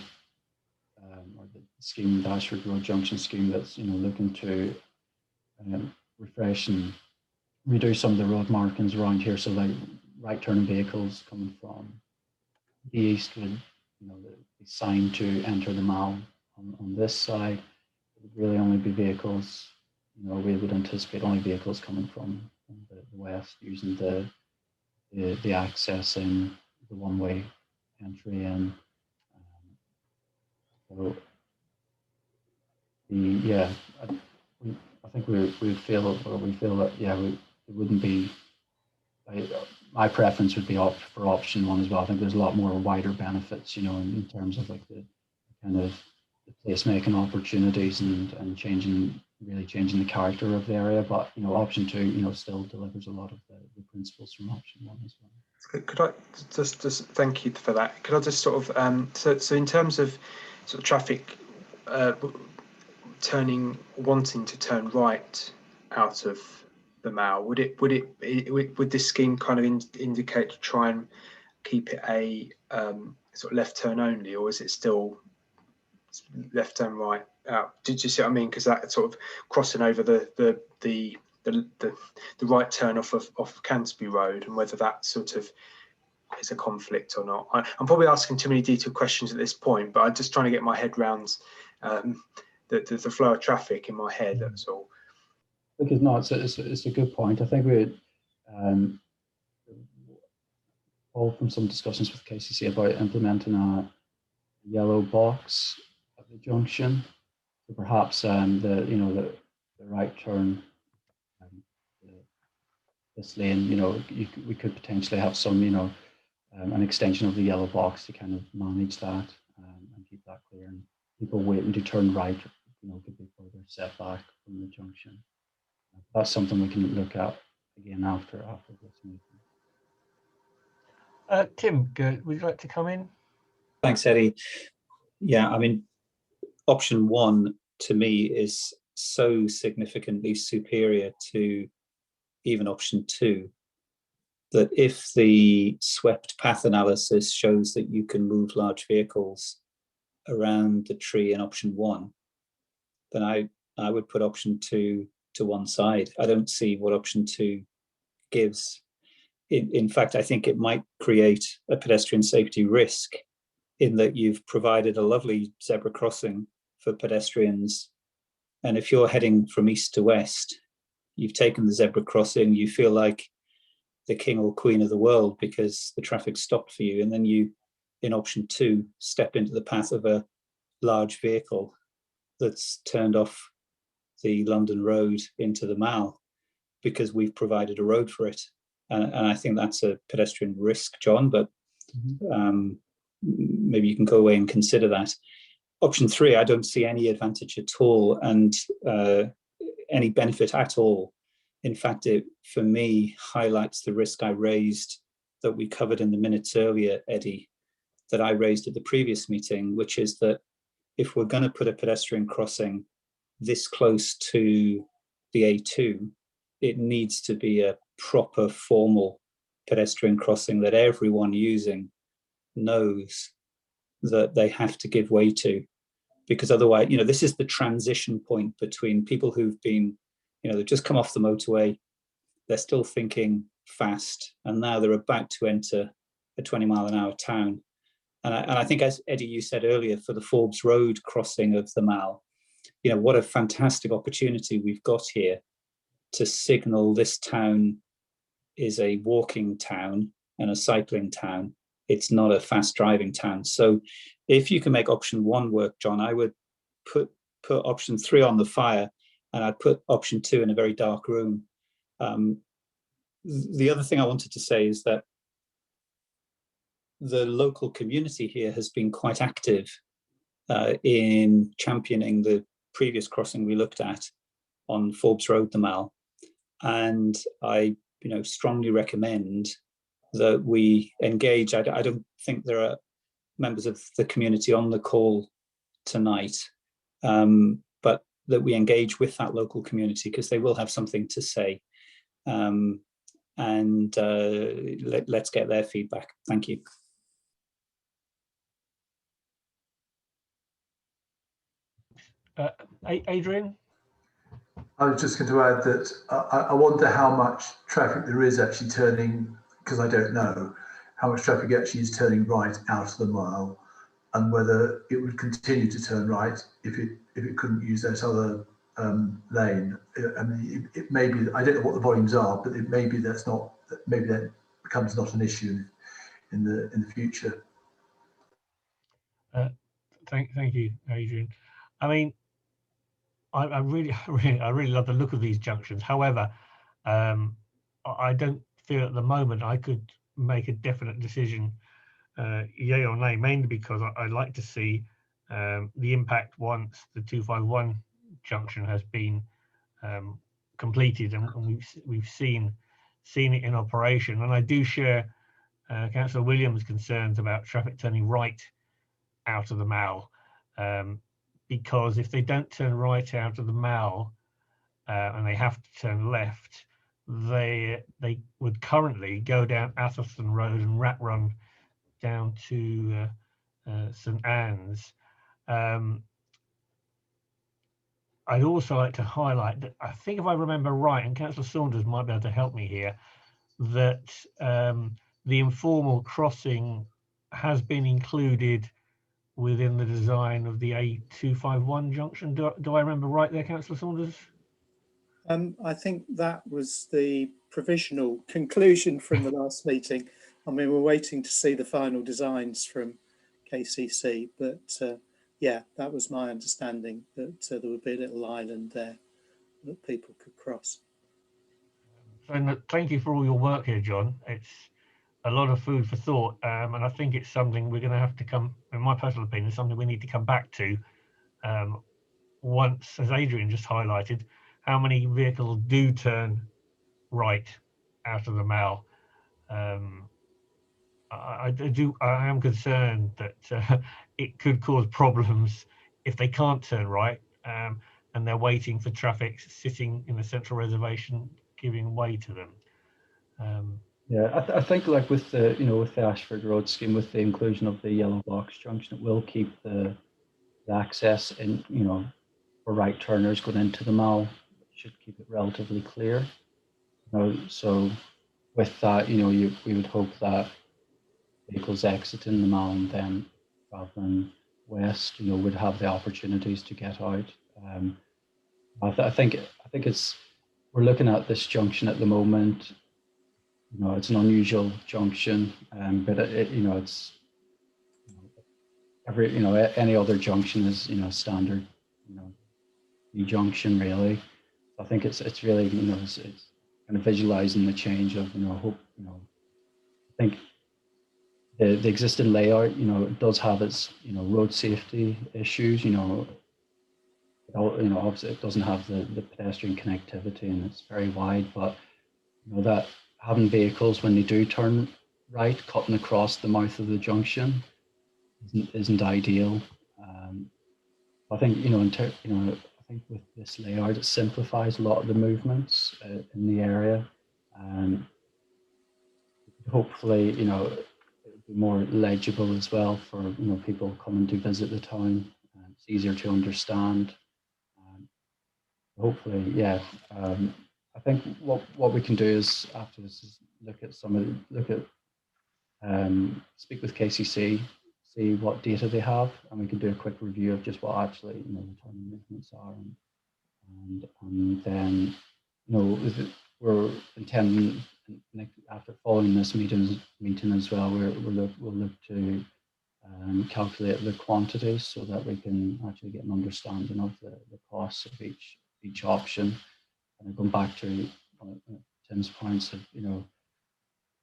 [SPEAKER 5] or the scheme, the Ashford Road Junction scheme, that's, you know, looking to refresh and redo some of the road markings around here, so like right turning vehicles coming from the east would, you know, the sign to enter the Mall on this side. It would really only be vehicles, you know, we would anticipate only vehicles coming from the west using the access in the one-way entry in. So I think we feel that yeah, it wouldn't be. My preference would be for option one as well. I think there's a lot more wider benefits, you know, in terms of like the kind of the placemaking opportunities and really changing the character of the area. But, you know, option two, you know, still delivers a lot of the principles from option one as well.
[SPEAKER 7] Could I just thank you for that? Could I just sort of so in terms of sort of traffic wanting to turn right out of the Mall, would this scheme kind of indicate to try and keep it a sort of left turn only, or is it still left turn right out? Did you see what I mean? Because that sort of crossing over the right turn off of Canterbury Road, and whether that sort of is a conflict or not. I'm probably asking too many detailed questions at this point, but I'm just trying to get my head around the flow of traffic in my head. That's all.
[SPEAKER 5] I think it's a good point. I think we all from some discussions with KCC about implementing a yellow box at the junction. So perhaps the right turn, this lane, you know, we could potentially have some, you know, an extension of the yellow box to kind of manage that and keep that clear. And people waiting to turn right, you know, could be further setback from the junction. That's something we can look at again after this meeting.
[SPEAKER 1] Tim, would you like to come in?
[SPEAKER 8] Thanks, Eddie. Yeah, I mean, option one to me is so significantly superior to even option two that if the swept path analysis shows that you can move large vehicles around the tree in option one, then I would put option two to one side. I don't see what option two gives. In fact, I think it might create a pedestrian safety risk in that you've provided a lovely zebra crossing for pedestrians. And if you're heading from east to west, you've taken the zebra crossing, you feel like the king or queen of the world because the traffic stopped for you. And then you, in option two, step into the path of a large vehicle that's turned off the London road into the Mall because we've provided a road for it. And I think that's a pedestrian risk, John, but maybe you can go away and consider that. option 3, I don't see any advantage at all, and any benefit at all. In fact, it, for me, highlights the risk I raised that we covered in the minutes earlier, Eddie, that I raised at the previous meeting, which is that if we're going to put a pedestrian crossing this close to the A2, it needs to be a proper formal pedestrian crossing that everyone using knows that they have to give way to, because otherwise, this is the transition point between people who've been, they've just come off the motorway, they're still thinking fast, and now they're about to enter a 20-mile-an-hour town. And I think, as Eddie, you said earlier, for the Forbes Road crossing of the Mall, what a fantastic opportunity we've got here to signal this town is a walking town and a cycling town. It's not a fast driving town. So if you can make option 1 work, John, I would put option 3 on the fire, and I'd put option 2 in a very dark room. The other thing I wanted to say is that the local community here has been quite active in championing the previous crossing we looked at on Forbes Road, the Mall. And I strongly recommend that we engage. I don't think there are members of the community on the call tonight, but that we engage with that local community, because they will have something to say. Let's get their feedback. Thank you.
[SPEAKER 1] Adrian?
[SPEAKER 6] I was just going to add that I wonder how much traffic there is actually turning, because I don't know how much traffic actually is turning right out of the Mall, and whether it would continue to turn right if it couldn't use that other lane. I mean, it may be, I don't know what the volumes are, but it may be maybe that becomes not an issue in the future.
[SPEAKER 1] Thank you, Adrian. I mean, I really love the look of these junctions. However, I don't feel at the moment I could make a definite decision, yay or nay, mainly because I'd like to see the impact once the 251 junction has been completed, and we've seen it in operation. And I do share Councillor Williams' concerns about traffic turning right out of the Mall. Because if they don't turn right out of the Mall and they have to turn left, they would currently go down Atherton Road and rat run down to St Anne's. I'd also like to highlight that I think, if I remember right, and Councillor Saunders might be able to help me here, that the informal crossing has been included within the design of the A251 junction. Do I remember right there, Councillor Saunders?
[SPEAKER 3] I think that was the provisional conclusion from the last meeting. I mean, we're waiting to see the final designs from KCC, but yeah, that was my understanding, that there would be a little island there that people could cross.
[SPEAKER 1] So thank you for all your work here, John. It's a lot of food for thought, and I think it's something we're going to have to come, in my personal opinion, something we need to come back to once, as Adrian just highlighted, how many vehicles do turn right out of the Mall. I am concerned that it could cause problems if they can't turn right, and they're waiting for traffic sitting in the central reservation giving way to them.
[SPEAKER 5] Yeah, I think like with the with the Ashford Road scheme, with the inclusion of the yellow box junction, it will keep the access in, for right turners going into the Mall. It should keep it relatively clear. So with that, we would hope that vehicles exiting the Mall and then rather than west, would have the opportunities to get out. I think we're looking at this junction at the moment. It's an unusual junction, but it's any other junction is standard junction really. I think it's really it's kind of visualizing the change of hope. I think the existing layout, it does have its, road safety issues, obviously it doesn't have the pedestrian connectivity and it's very wide, but that having vehicles when they do turn right, cutting across the mouth of the junction isn't ideal. I think, I think with this layout, it simplifies a lot of the movements in the area. Hopefully, it'll be more legible as well for, people coming to visit the town. It's easier to understand. Hopefully, yeah. I think what we can do is after this is speak with KCC, see what data they have, and we can do a quick review of just what actually the town movements are, and then we're intending after following this meeting as well, we'll look to calculate the quantities so that we can actually get an understanding of the costs of each option. And going back to Tim's points of,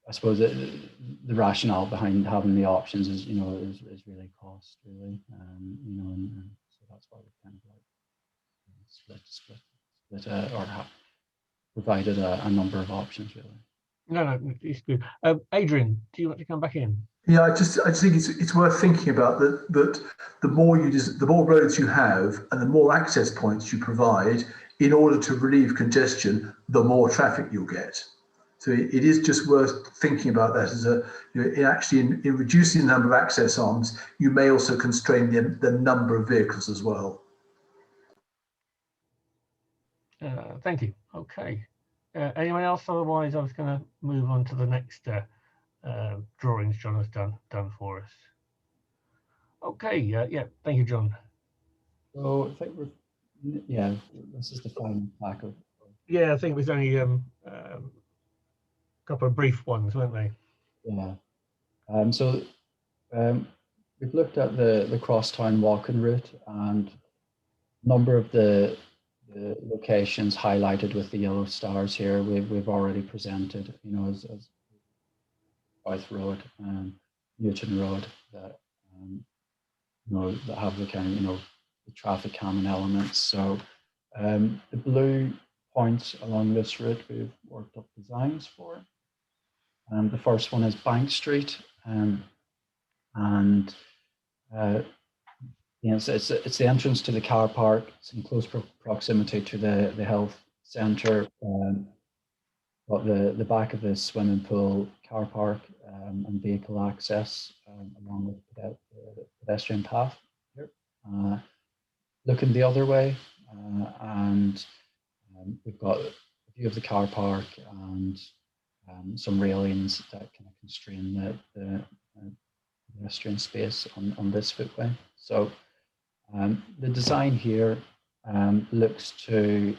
[SPEAKER 5] I suppose the rationale behind having the options is, is really cost, really, and so that's why we've kind of like split or have provided a number of options, really.
[SPEAKER 1] No, it's good. Adrian, do you want to come back in?
[SPEAKER 6] Yeah, I just think it's worth thinking about that the more roads you have and the more access points you provide in order to relieve congestion, the more traffic you'll get. So it is just worth thinking about that as in reducing the number of access arms, you may also constrain the number of vehicles as well.
[SPEAKER 1] Thank you. Okay. Anyone else? Otherwise, I was going to move on to the next drawings John has done for us. Okay. Yeah. Thank you, John.
[SPEAKER 5] So I think this is the final pack of.
[SPEAKER 1] Yeah, I think it was only a couple of brief ones, weren't they?
[SPEAKER 5] Yeah. So we've looked at the crosstown walking route, and a number of the locations highlighted with the yellow stars here we've already presented, as Forbes Road and Newton Road that that have the kind of the traffic calming elements. So the blue points along this route we've worked up designs for. The first one is Bank Street, it's the entrance to the car park. It's in close proximity to the health centre. Got the back of the swimming pool, car park, and vehicle access, along with the pedestrian path here. Looking the other way, and we've got a view of the car park and some railings that kind of constrain the pedestrian space on this footway. So the design here looks to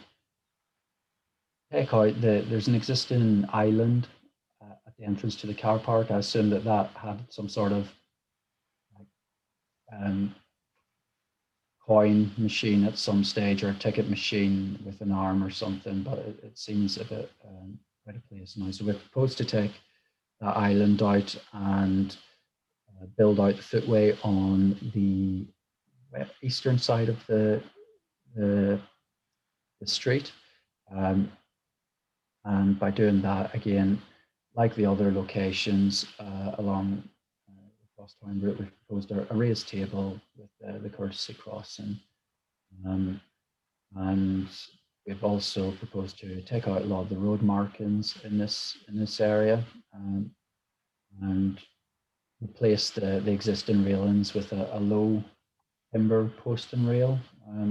[SPEAKER 5] take out there's an existing island at the entrance to the car park. I assume that had some sort of coin machine at some stage, or a ticket machine with an arm or something, but it seems a bit out of place now. So we're proposed to take that island out and build out the footway on the eastern side of the street. And by doing that, again, like the other locations along the crosstown route, we've proposed a raised table with the courtesy crossing. And we've also proposed to take out a lot of the road markings in this area and replace the existing railings with a low timber post and rail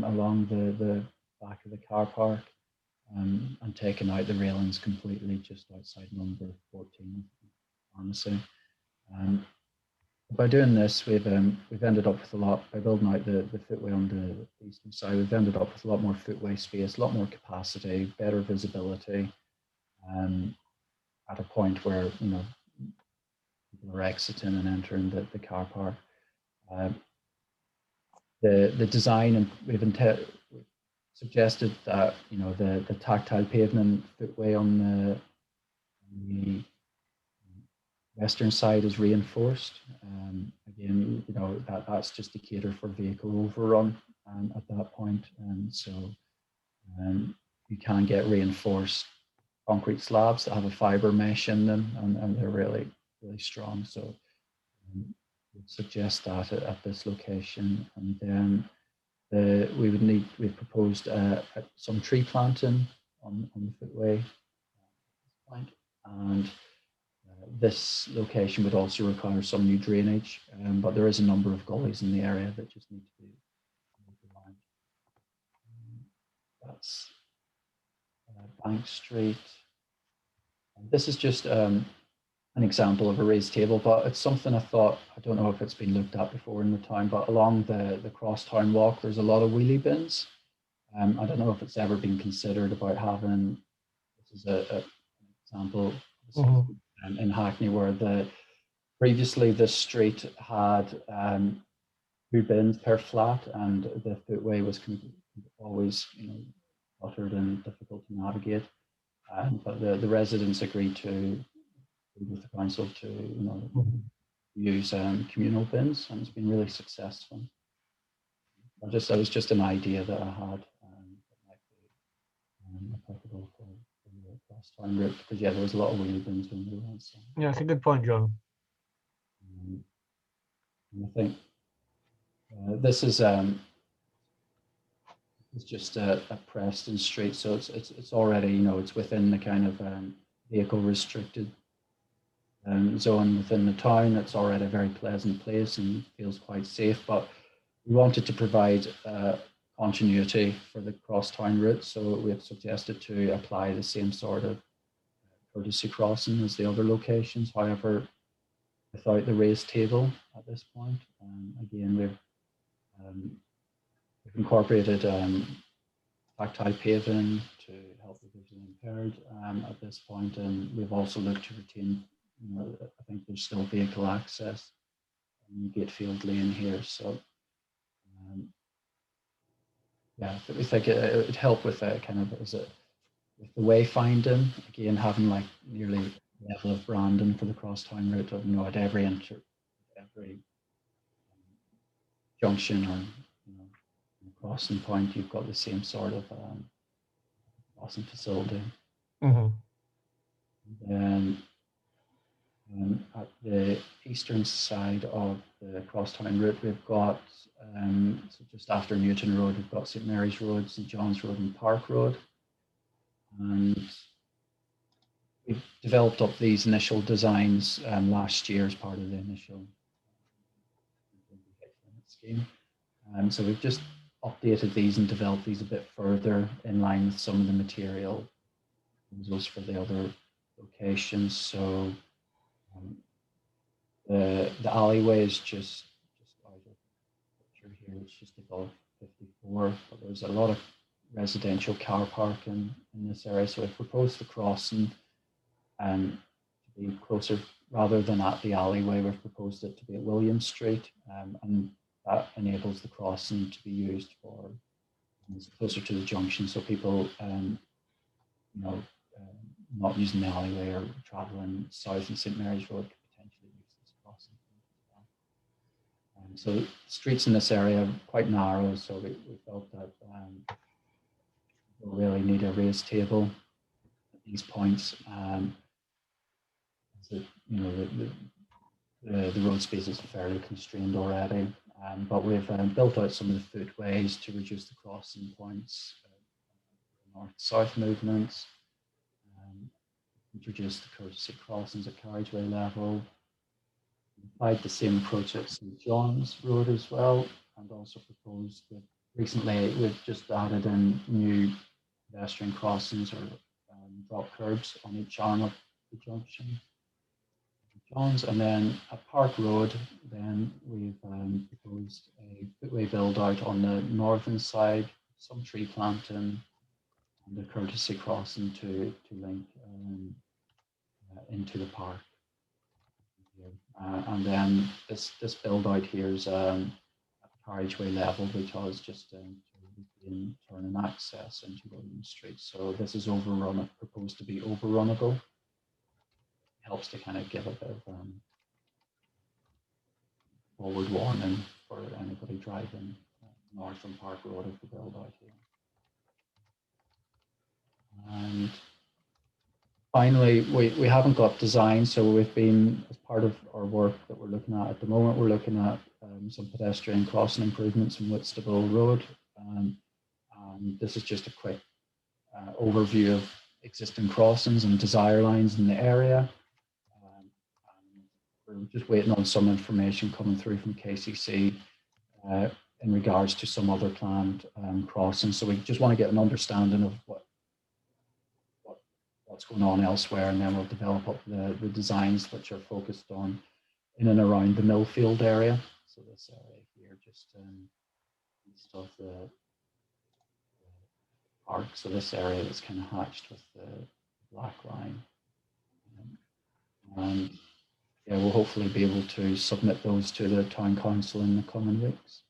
[SPEAKER 5] along the back of the car park, and taking out the railings completely just outside number 14 pharmacy. By doing this, we've ended up with a lot, by building out the footway on the eastern side, we've ended up with a lot more footway space, a lot more capacity, better visibility, at a point where people are exiting and entering the car park. The design, and we've suggested that the tactile pavement footway on the western side is reinforced. Again, you know, that's just to cater for vehicle overrun at that point. And so you can get reinforced concrete slabs that have a fiber mesh in them, and they're really, really strong. So would suggest that at this location. And then we've proposed some tree planting on the footway point. And this location would also require some new drainage, but there is a number of gullies in the area that just need to be moved around. That's Bank Street. And this is just an example of a raised table, but it's something I thought, I don't know if it's been looked at before in the town, but along the crosstown walk, there's a lot of wheelie bins. I don't know if it's ever been considered about having, this is an example in Hackney where previously this street had 2 bins per flat, and the footway was always, you know, cluttered and difficult to navigate. But the residents agreed with the council to, you know, use communal bins, and it's been really successful. That was just an idea that I had that might be applicable for the crosstown route, because yeah, there was a lot of wheelie bins when we went. So.
[SPEAKER 1] Yeah, it's a good point, John.
[SPEAKER 5] And I think this is it's just a Preston Street, so it's already, you know, it's within the kind of vehicle restricted zone within the town. It's already a very pleasant place and feels quite safe, but we wanted to provide continuity for the crosstown route, so we have suggested to apply the same sort of courtesy crossing as the other locations, however, without the raised table at this point. Again, we've incorporated tactile paving to help the visually impaired at this point, and we've also looked to retain, you know, I think there's still vehicle access in Gatefield Lane here, so yeah, we think it would help with kind of with the wayfinding, again having like nearly level of branding for the crosstown route, of, you know, at every junction or, you know, crossing point, you've got the same sort of crossing facility. And at the eastern side of the crosstown route, we've got so just after Newton Road, we've got St Mary's Road, St John's Road, and Park Road. And we've developed up these initial designs last year as part of the initial scheme. So we've just updated these and developed these a bit further in line with some of the material proposals for the other locations. So the alleyway is just out of picture here. It's just above 54, but there's a lot of residential car parking in this area. So we've proposed the crossing to be closer, rather than at the alleyway, we've proposed it to be at William Street, and that enables the crossing to be used for closer to the junction, so people, you know, not using the alleyway or traveling south in St Mary's Road could potentially use this crossing as well. So streets in this area are quite narrow, so we felt that we really need a raised table at these points. So, you know, the road space is fairly constrained already, but we've built out some of the footways to reduce the crossing points, north-south movements, introduced the courtesy crossings at carriageway level, applied the same approach at St John's Road as well, and also proposed that recently we've just added in new pedestrian crossings or drop curbs on each arm of the junction. John's, and then at Park Road, then we've proposed a footway build out on the northern side, some tree planting, and a courtesy crossing to link into the park. And then this build out here is at carriageway level, because just to turn and access into William Street. So this is proposed to be overrunnable. helps to kind of give a bit of forward warning for anybody driving north from Park Road if they build out here. And finally, we haven't got design, so we've been, as part of our work that we're looking at the moment, we're looking at some pedestrian crossing improvements in Whitstable Road. And this is just a quick overview of existing crossings and desire lines in the area. And we're just waiting on some information coming through from KCC in regards to some other planned crossings. So we just want to get an understanding of what's going on elsewhere, and then we'll develop up the designs which are focused on in and around the Millfield area. So this area here, just east of the park. So this area that's kind of hatched with the black line. And yeah, we'll hopefully be able to submit those to the town council in the coming weeks.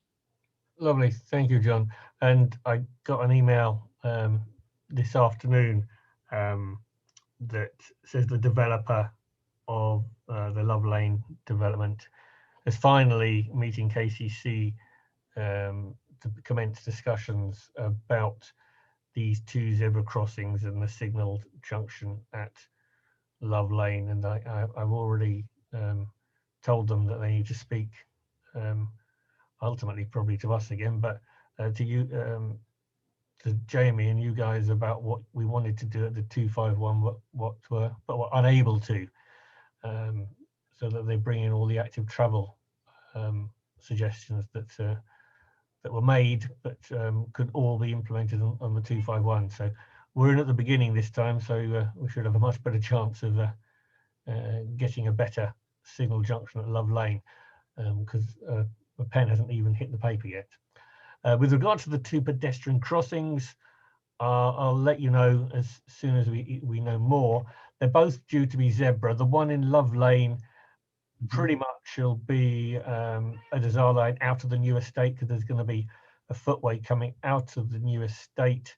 [SPEAKER 1] Lovely, thank you, John. And I got an email this afternoon that says the developer of the Love Lane development is finally meeting KCC to commence discussions about these 2 zebra crossings and the signalled junction at Love Lane. And I've already told them that they need to speak ultimately probably to us again, but to you, to Jamie and you guys, about what we wanted to do at the 251, but were unable to, so that they bring in all the active travel suggestions that were made, but could all be implemented on the 251. So we're in at the beginning this time, so we should have a much better chance of getting a better signal junction at Love Lane, because the pen hasn't even hit the paper yet. With regard to the 2 pedestrian crossings, I'll let you know as soon as we know more. They're both due to be zebra. The one in Love Lane pretty much will be a desire line out of the new estate, because there's going to be a footway coming out of the new estate,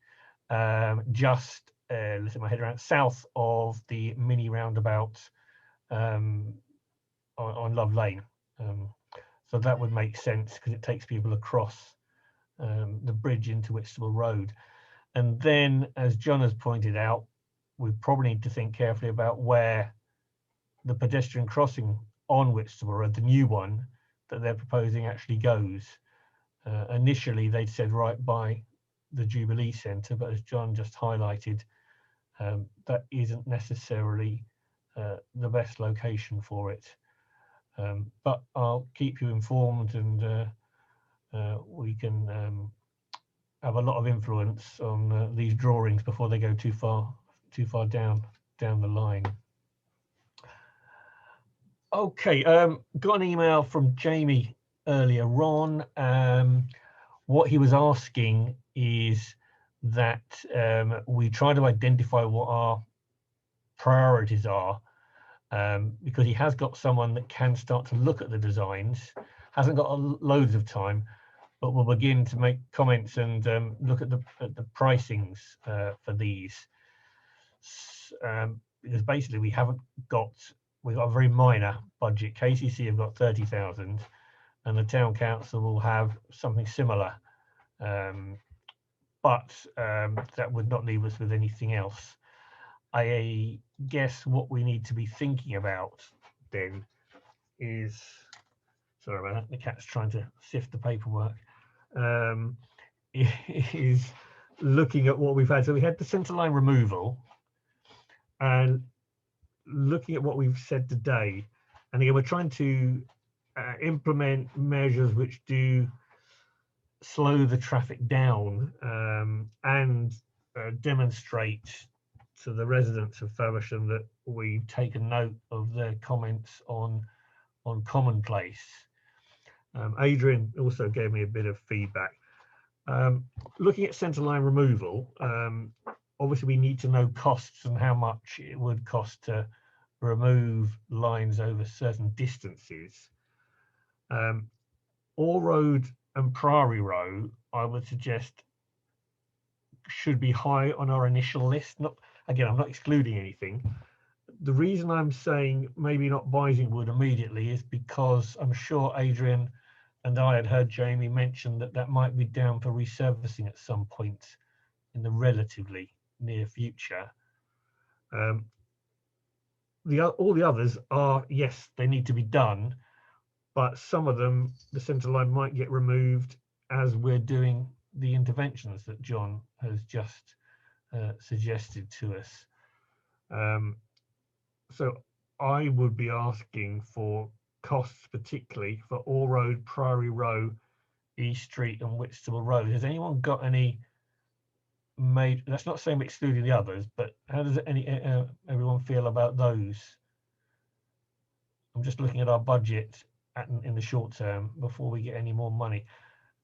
[SPEAKER 1] just let's get my head around, south of the mini roundabout on Love Lane. So that would make sense, because it takes people across the bridge into Whitstable Road. And then, as John has pointed out, we probably need to think carefully about where the pedestrian crossing on Whitstable Road, the new one that they're proposing, actually goes. Initially, they'd said right by the Jubilee Centre, but as John just highlighted, that isn't necessarily the best location for it. But I'll keep you informed, and we can have a lot of influence on these drawings before they go too far down the line. Okay, got an email from Jamie earlier on. What he was asking is that we try to identify what our priorities are, because he has got someone that can start to look at the designs, hasn't got loads of time, but will begin to make comments and look at the pricings for these. Because basically we've got a very minor budget. KCC have got 30,000, and the town council will have something similar, but that would not leave us with anything else. I guess what we need to be thinking about then is, sorry about that, the cat's trying to sift the paperwork, is looking at what we've had. So we had the centre line removal, and looking at what we've said today, and again we're trying to implement measures which do slow the traffic down, and demonstrate to the residents of Faversham that we've taken note of their comments on commonplace. Adrian also gave me a bit of feedback. Looking at centre line removal, obviously we need to know costs and how much it would cost to remove lines over certain distances. All Road and Priory Row, I would suggest, should be high on our initial list. Not, again, I'm not excluding anything. the reason I'm saying maybe not Bysing Wood immediately is because I'm sure Adrian and I had heard Jamie mention that that might be down for resurfacing at some point in the relatively near future. All the others are, yes, they need to be done, but some of them, the centre line might get removed as we're doing the interventions that John has just suggested to us. So I would be asking for costs, particularly for All Road, Priory Row, East Street and Whitstable Road. Has anyone got any made? That's not saying excluding the others, but how does everyone feel about those? I'm just looking at our budget in the short term before we get any more money.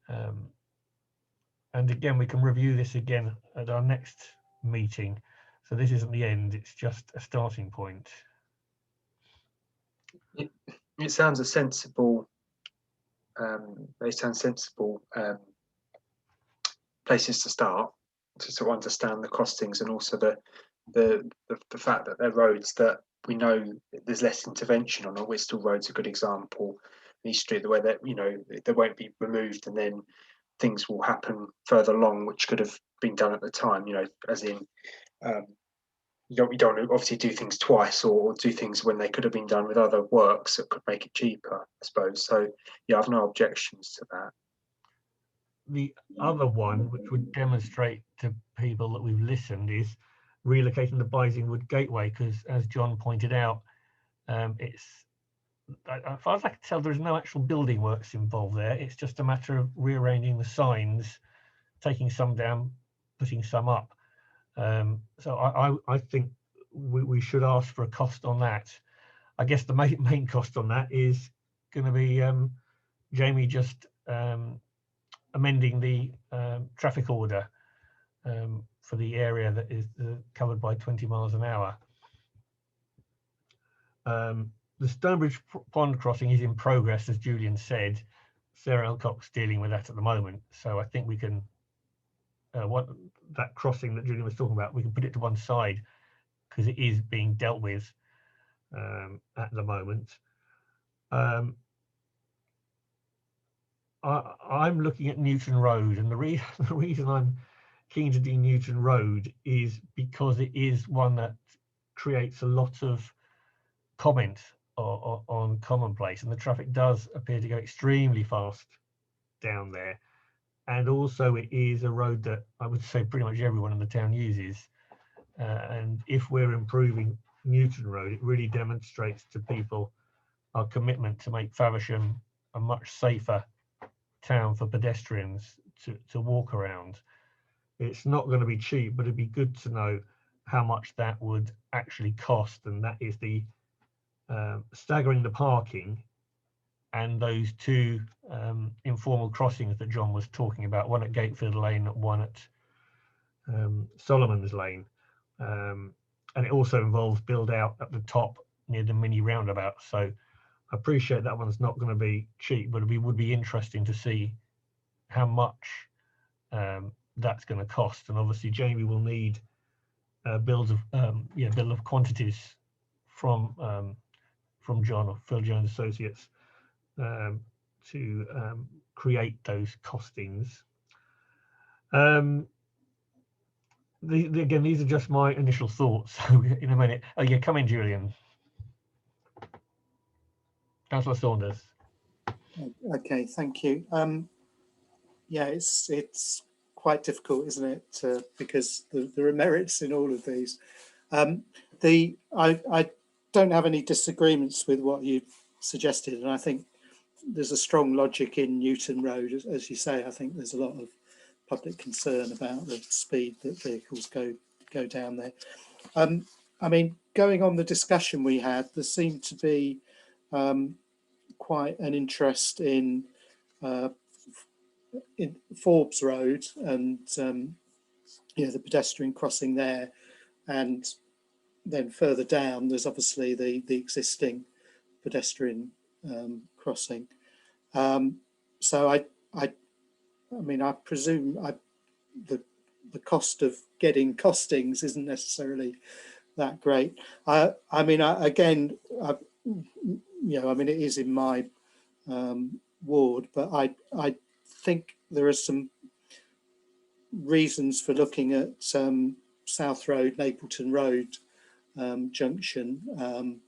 [SPEAKER 1] And again, we can review this again at our next meeting. So this isn't the end, it's just a starting point.
[SPEAKER 7] It sounds a sensible, places to start, to sort of understand the costings, and also the fact that they're roads that we know there's less intervention on. Whitstable Road's a good example. East Street, the way that, you know, they won't be removed, and then things will happen further along which could have been done at the time, you know, as in you don't obviously do things twice, or do things when they could have been done with other works that could make it cheaper, I suppose. So yeah, I've no objections to that.
[SPEAKER 1] The other one, which would demonstrate to people that we've listened, is relocating the Bysing Wood Gateway, because as John pointed out, it's, as far as I can tell, there's no actual building works involved there. It's just a matter of rearranging the signs, taking some down, putting some up. So I think we should ask for a cost on that. I guess the main cost on that is going to be Jamie just amending the traffic order for the area that is covered by 20 miles an hour. The Stonebridge Pond crossing is in progress, as Julian said. Sarah Elcock's dealing with that at the moment. So I think we can, that crossing that Julian was talking about, we can put it to one side because it is being dealt with at the moment. I'm looking at Newton Road, and the reason I'm keen to do Newton Road is because it is one that creates a lot of comment on commonplace, and the traffic does appear to go extremely fast down there. And also it is a road that I would say pretty much everyone in the town uses. And if we're improving Newton Road, it really demonstrates to people our commitment to make Faversham a much safer town for pedestrians to walk around. It's not going to be cheap, but it'd be good to know how much that would actually cost, and that is the staggering the parking and those two informal crossings that John was talking about, one at Gatefield Lane, one at Solomon's Lane. And it also involves build out at the top near the mini roundabout. So I appreciate that one's not going to be cheap, but it would be interesting to see how much that's going to cost. And obviously Jamie will need bill of quantities from John or Phil Jones Associates to create those costings. Again, these are just my initial thoughts. In a minute. Oh yeah, come in, Julian. Councillor Saunders.
[SPEAKER 3] Okay, thank you. Yeah, it's quite difficult, isn't it? Because there are merits in all of these. I don't have any disagreements with what you suggested, and I think there's a strong logic in Newton Road. As you say, I think there's a lot of public concern about the speed that vehicles go down there. I mean, going on the discussion we had, there seemed to be quite an interest in Forbes Road and the pedestrian crossing there, and then further down there's obviously the existing pedestrian crossing. So I mean, I presume the cost of getting costings isn't necessarily that great. I mean, again, you know, I mean, it is in my ward, but I think there are some reasons for looking at South Road, Napleton Road junction,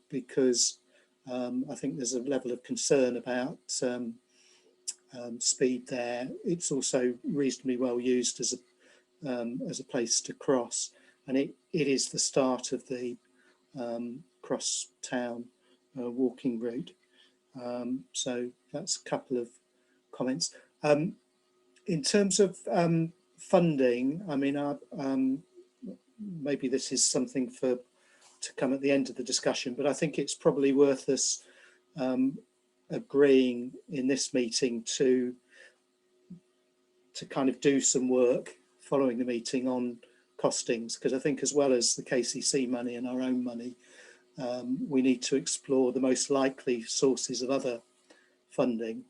[SPEAKER 3] because I think there's a level of concern about speed there. It's also reasonably well used as a place to cross, and it is the start of the cross town walking route. So that's a couple of comments. In terms of funding, I mean, maybe this is something to come at the end of the discussion, but I think it's probably worth us agreeing in this meeting to kind of do some work following the meeting on costings, because I think as well as the KCC money and our own money, we need to explore the most likely sources of other funding,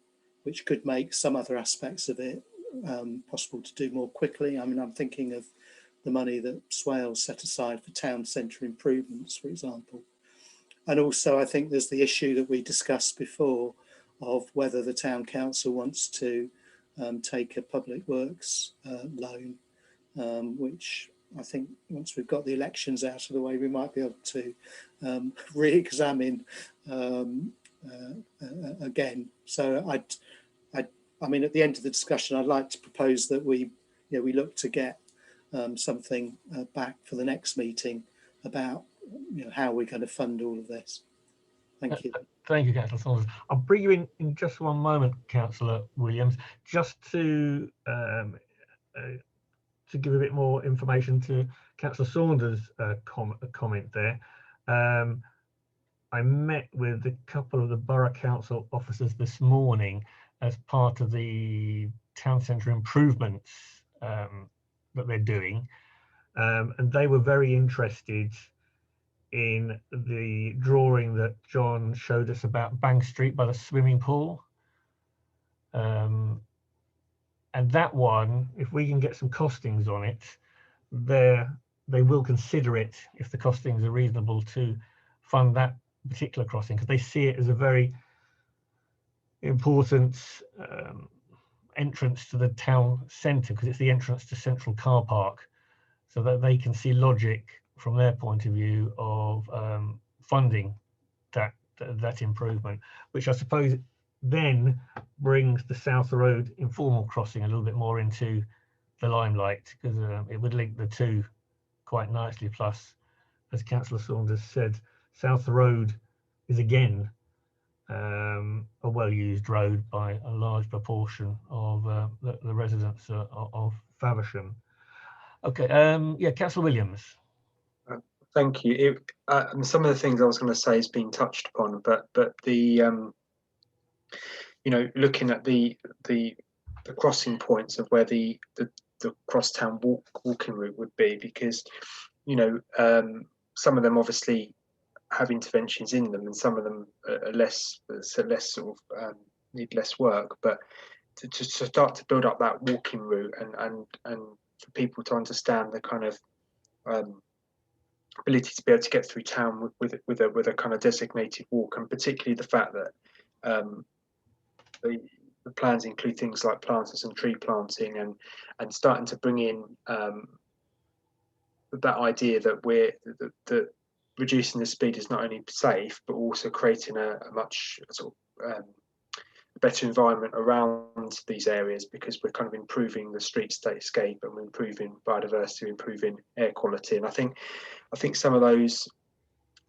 [SPEAKER 3] which could make some other aspects of it possible to do more quickly. I mean, I'm thinking of the money that Swales set aside for town centre improvements, for example. And also, I think there's the issue that we discussed before of whether the town council wants to take a public works loan, which I think once we've got the elections out of the way, we might be able to re-examine again. So I mean, at the end of the discussion, I'd like to propose that we look to get something back for the next meeting about how we're going to fund all of this. Thank you.
[SPEAKER 1] Thank you, Councillor Saunders. I'll bring you in just one moment, Councillor Williams, just to give a bit more information to Councillor Saunders' comment there. I met with a couple of the Borough Council officers this morning as part of the town centre improvements that they're doing, and they were very interested in the drawing that John showed us about Bank Street by the swimming pool. And that one, if we can get some costings on it, they will consider it if the costings are reasonable to fund that particular crossing, because they see it as a very important entrance to the town centre, because it's the entrance to Central Car Park, so that they can see logic from their point of view of funding that improvement, which I suppose then brings the South Road informal crossing a little bit more into the limelight, because it would link the two quite nicely. Plus, as Councillor Saunders said, South Road is again a well-used road by a large proportion of the residents of Faversham. Okay, yeah, Councillor Williams.
[SPEAKER 7] Thank you. And some of the things I was going to say has been touched upon, but the looking at the crossing points of where the crosstown walking route would be, because some of them obviously have interventions in them, and some of them are less sort of need less work. But to start to build up that walking route and for people to understand the kind of ability to be able to get through town with a kind of designated walk, and particularly the fact that the plans include things like planters and tree planting, and starting to bring in that idea that reducing the speed is not only safe but also creating a much sort of better environment around these areas, because we're kind of improving the streetscape and we're improving biodiversity, improving air quality. And I think some of those,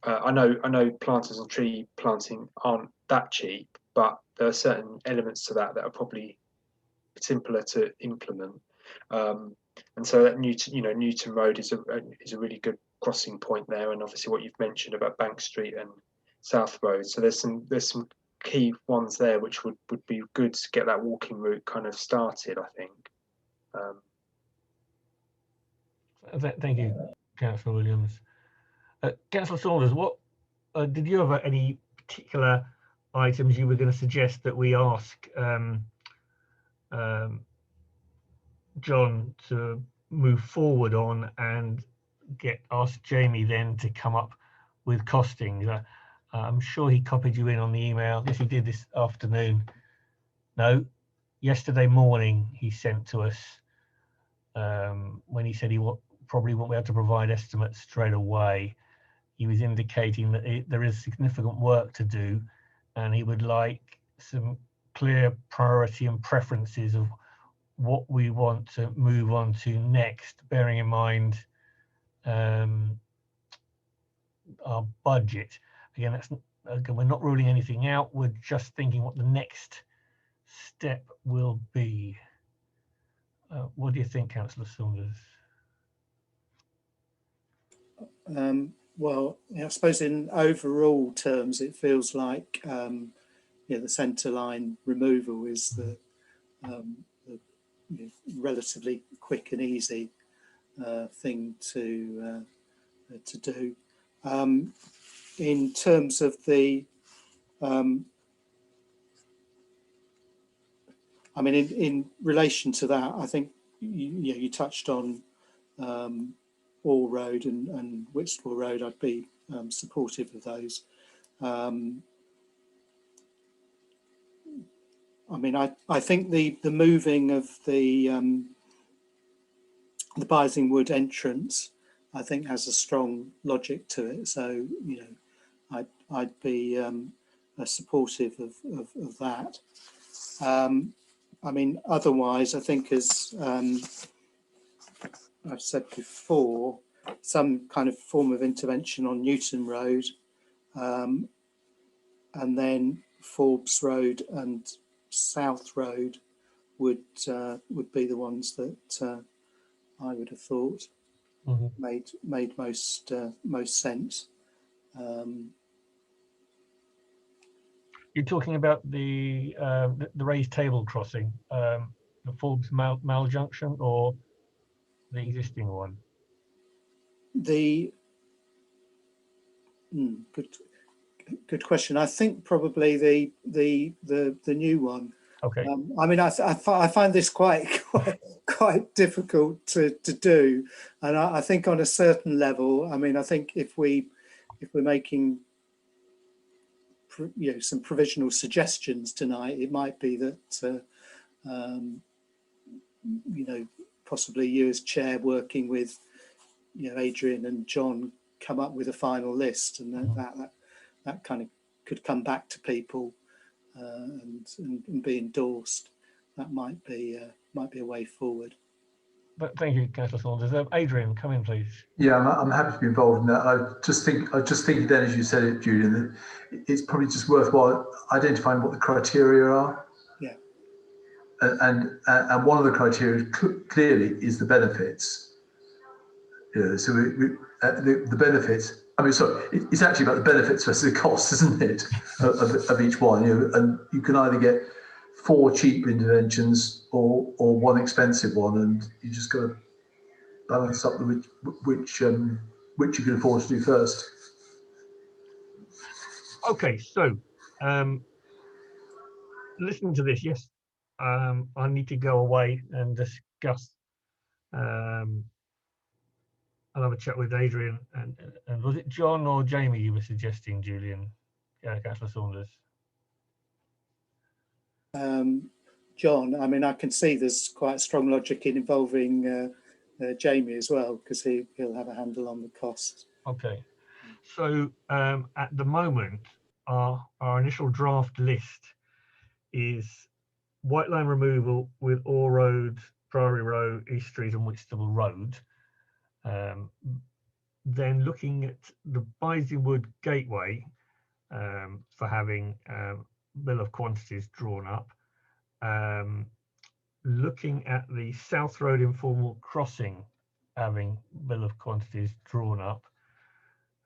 [SPEAKER 7] I know planters and tree planting aren't that cheap, but there are certain elements to that are probably simpler to implement. And so that Newton Road is a really good crossing point there, and obviously what you've mentioned about Bank Street and South Road. So there's some key ones there which would be good to get that walking route kind of started, I think.
[SPEAKER 1] Thank you, Councillor Williams. Councillor Saunders, what did you have any particular items you were going to suggest that we ask John to move forward on, and ask Jamie then to come up with costings. I'm sure he copied you in on the email. Yes, he did this afternoon. No, yesterday morning he sent to us when he said he probably won't be able to provide estimates straight away. He was indicating that there is significant work to do, and he would like some clear priority and preferences of what we want to move on to next, bearing in mind our budget. Again, we're not ruling anything out. We're just thinking what the next step will be. What do you think, Councillor Saunders?
[SPEAKER 3] Well, I suppose in overall terms, it feels like the centre line removal is the relatively quick and easy thing to do. In terms of the, I mean, in relation to that, I think you touched on All Road and Whitstable Road. I'd be supportive of those. I mean, I think the moving of the Bysing Wood entrance, I think, has a strong logic to it. So, I'd be supportive of that. I mean, otherwise, I think, as I've said before, some kind of form of intervention on Newton Road, and then Forbes Road and South Road would be the ones that I would have thought made most sense.
[SPEAKER 1] You're talking about the raised table crossing, the Forbes Mall Junction, or the existing one?
[SPEAKER 3] Good question. I think probably the new one.
[SPEAKER 1] Okay.
[SPEAKER 3] I mean, I find this quite difficult to do, and I think on a certain level, I mean, I think if we're making some provisional suggestions tonight, it might be that possibly you as chair, working with Adrian and John, come up with a final list, and that kind of could come back to people and be endorsed. That might be a way forward.
[SPEAKER 1] But thank you, Councillor Saunders. Adrian, come in, please.
[SPEAKER 6] Yeah, I'm happy to be involved in that. I just think then, as you said it, Julian, that it's probably just worthwhile identifying what the criteria are.
[SPEAKER 3] Yeah.
[SPEAKER 6] And one of the criteria clearly is the benefits. So the benefits. I mean, sorry, it's actually about the benefits versus the costs, isn't it, of each one? And you can either get 4 cheap interventions or 1 expensive one, and you just got to balance up which you can afford to do first.
[SPEAKER 1] Okay, so listening to this, yes, I need to go away and discuss. I'll have a chat with Adrian and was it John or Jamie you were suggesting, Julian? Councillor Saunders.
[SPEAKER 3] John, I mean, I can see there's quite strong logic in involving Jamie as well, because he'll have a handle on the costs.
[SPEAKER 1] Okay, so at the moment, our initial draft list is white line removal with All Road, Priory Road, East Street and Whitstable Road. Then looking at the Bysing Wood Gateway for having bill of quantities drawn up. Looking at the South Road informal crossing having bill of quantities drawn up.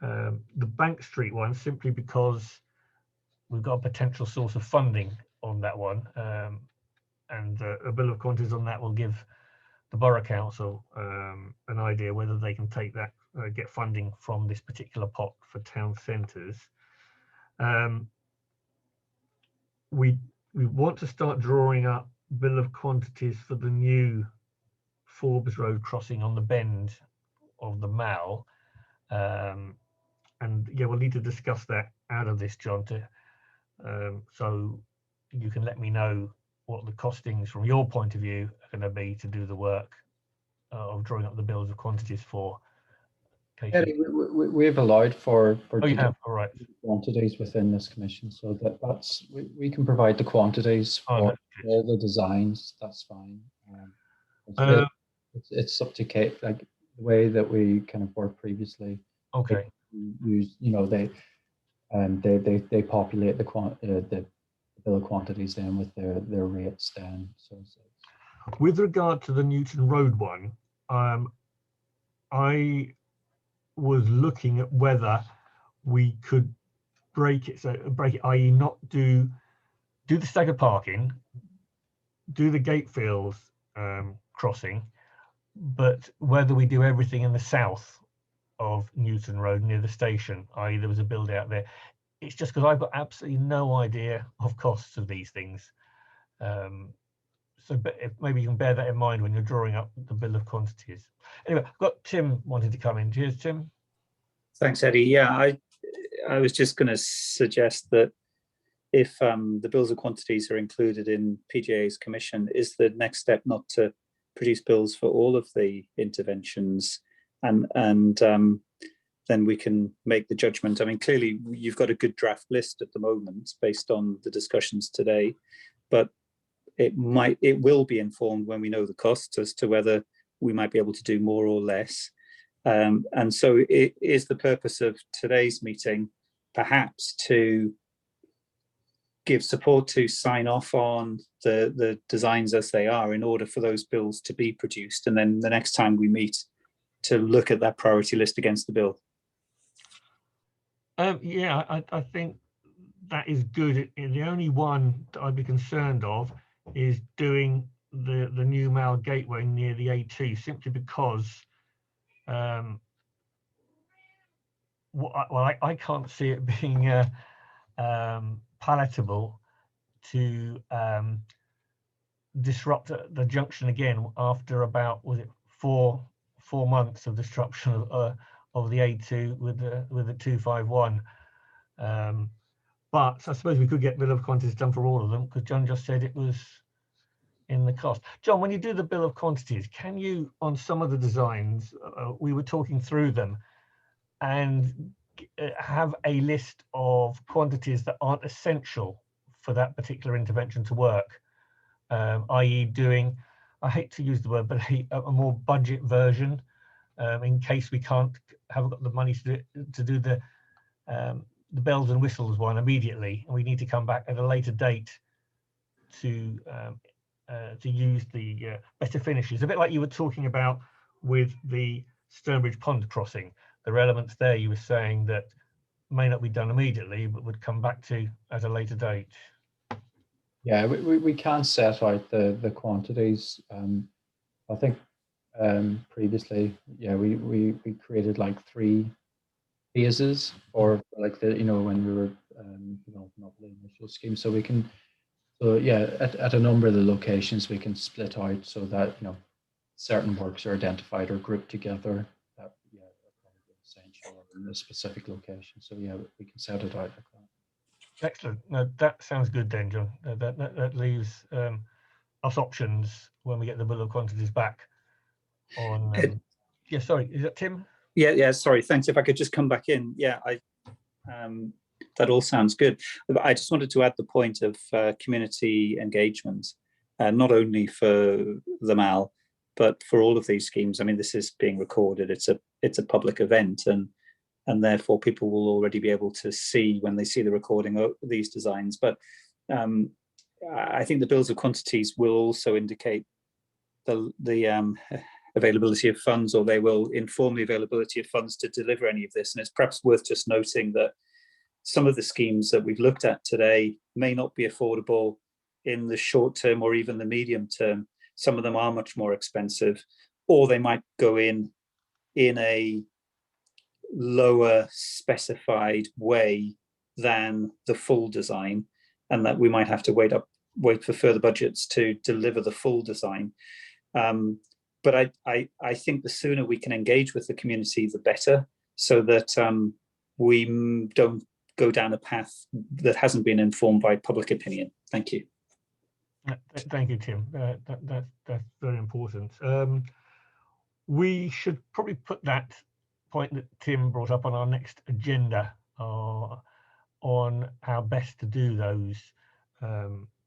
[SPEAKER 1] The Bank Street one, simply because we've got a potential source of funding on that one, and a bill of quantities on that will give the Borough Council an idea whether they can take that, get funding from this particular pot for town centres. We want to start drawing up bill of quantities for the new Forbes Road crossing on the bend of the MAL. And yeah, we'll need to discuss that out of this, John, so you can let me know what the costings from your point of view are going to be to do the work of drawing up the bills of quantities for.
[SPEAKER 5] Eddie, we've allowed for
[SPEAKER 1] Oh, you have, all right.
[SPEAKER 5] quantities within this commission, so that's we can provide the quantities for all the designs. That's fine. It's up to Kate, like the way that we kind of worked previously.
[SPEAKER 1] Okay.
[SPEAKER 5] Use, you know, they populate the bill of quantities then with their rates then. So
[SPEAKER 1] with regard to the Newton Road one, I was looking at whether we could break it, i.e. not do the staggered parking, do the Gatefields crossing, but whether we do everything in the south of Newton Road near the station, i.e. there was a build out there. It's just because I've got absolutely no idea of costs of these things. So maybe you can bear that in mind when you're drawing up the bill of quantities. Anyway, I've got Tim wanting to come in. Cheers, Tim.
[SPEAKER 8] Thanks, Eddie. Yeah, I was just going to suggest that if the bills of quantities are included in PJA's commission, is the next step not to produce bills for all of the interventions, and then we can make the judgment. I mean, clearly you've got a good draft list at the moment based on the discussions today, but it will be informed when we know the costs as to whether we might be able to do more or less. And so it is the purpose of today's meeting perhaps to give support to sign off on the designs as they are in order for those bills to be produced, and then the next time we meet to look at that priority list against the bill.
[SPEAKER 1] Yeah, I think that is good. The only one that I'd be concerned of is doing the new Mall Gateway near the A2, simply because I can't see it being palatable to disrupt the junction again after about, was it four months of disruption of the A2 with the 251. But I suppose we could get bill of quantities done for all of them, because John just said it was in the cost. John, when you do the bill of quantities, can you, on some of the designs, we were talking through them, and have a list of quantities that aren't essential for that particular intervention to work, i.e. doing, I hate to use the word, but a more budget version, in case we haven't got the money to do the bells and whistles one immediately, and we need to come back at a later date to use the better finishes. A bit like you were talking about with the Stonebridge Pond crossing. There are elements there you were saying that may not be done immediately, but would come back to at a later date.
[SPEAKER 5] Yeah, we can set out the quantities. I think previously, yeah, we created like 3 phases, or like the, you know, when we were developing up the initial scheme. So we can, so yeah, at a number of the locations we can split out so that, you know, certain works are identified or grouped together that, yeah, are probably essential in a specific location. So yeah, we can set it out like that.
[SPEAKER 1] Excellent. No, that sounds good then, John. That leaves us options when we get the bill of quantities back on. Yeah, sorry, is that Tim?
[SPEAKER 8] Yeah, sorry, thanks. If I could just come back in. Yeah, that all sounds good. But I just wanted to add the point of community engagement, not only for the MAL, but for all of these schemes. I mean, this is being recorded. It's a public event, and therefore people will already be able to see when they see the recording of these designs. But I think the bills of quantities will also indicate the availability of funds, or they will inform the availability of funds to deliver any of this. And it's perhaps worth just noting that some of the schemes that we've looked at today may not be affordable in the short term or even the medium term. Some of them are much more expensive, or they might go in a lower specified way than the full design, and that we might have to wait for further budgets to deliver the full design. but I think the sooner we can engage with the community, the better, so that we don't go down a path that hasn't been informed by public opinion. Thank you.
[SPEAKER 1] Thank you, Tim. That's very important. We should probably put that point that Tim brought up on our next agenda on how best to do those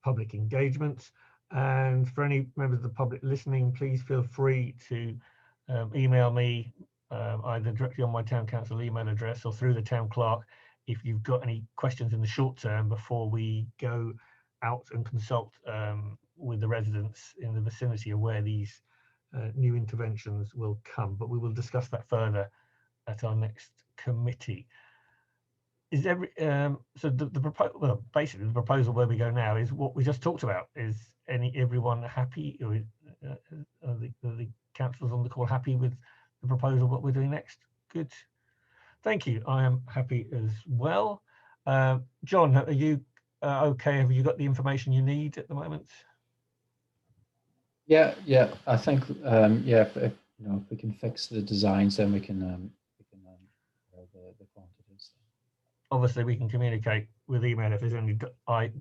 [SPEAKER 1] public engagements. And for any members of the public listening, please feel free to email me either directly on my town council email address or through the town clerk if you've got any questions in the short term before we go out and consult with the residents in the vicinity of where these new interventions will come. But we will discuss that further at our next committee. Is so the proposal? Well, basically, the proposal where we go now is what we just talked about. Is everyone happy? Or are the councillors on the call happy with the proposal? What we're doing next? Good. Thank you. I am happy as well. John, are you okay? Have you got the information you need at the moment?
[SPEAKER 5] Yeah. I think yeah. If you know, if we can fix the designs, then we can the quantities.
[SPEAKER 1] Obviously, we can communicate with email if there's any I's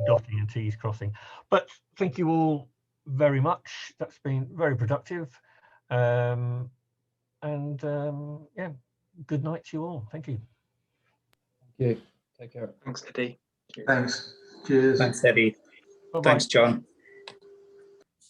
[SPEAKER 1] dotting and T's crossing. But thank you all very much. That's been very productive. And yeah, good night to you all. Thank you.
[SPEAKER 5] Thank you. Take care.
[SPEAKER 7] Thanks, Eddie.
[SPEAKER 6] Thanks. Cheers.
[SPEAKER 8] Thanks, Eddie.
[SPEAKER 1] Bye-bye.
[SPEAKER 8] Thanks, John.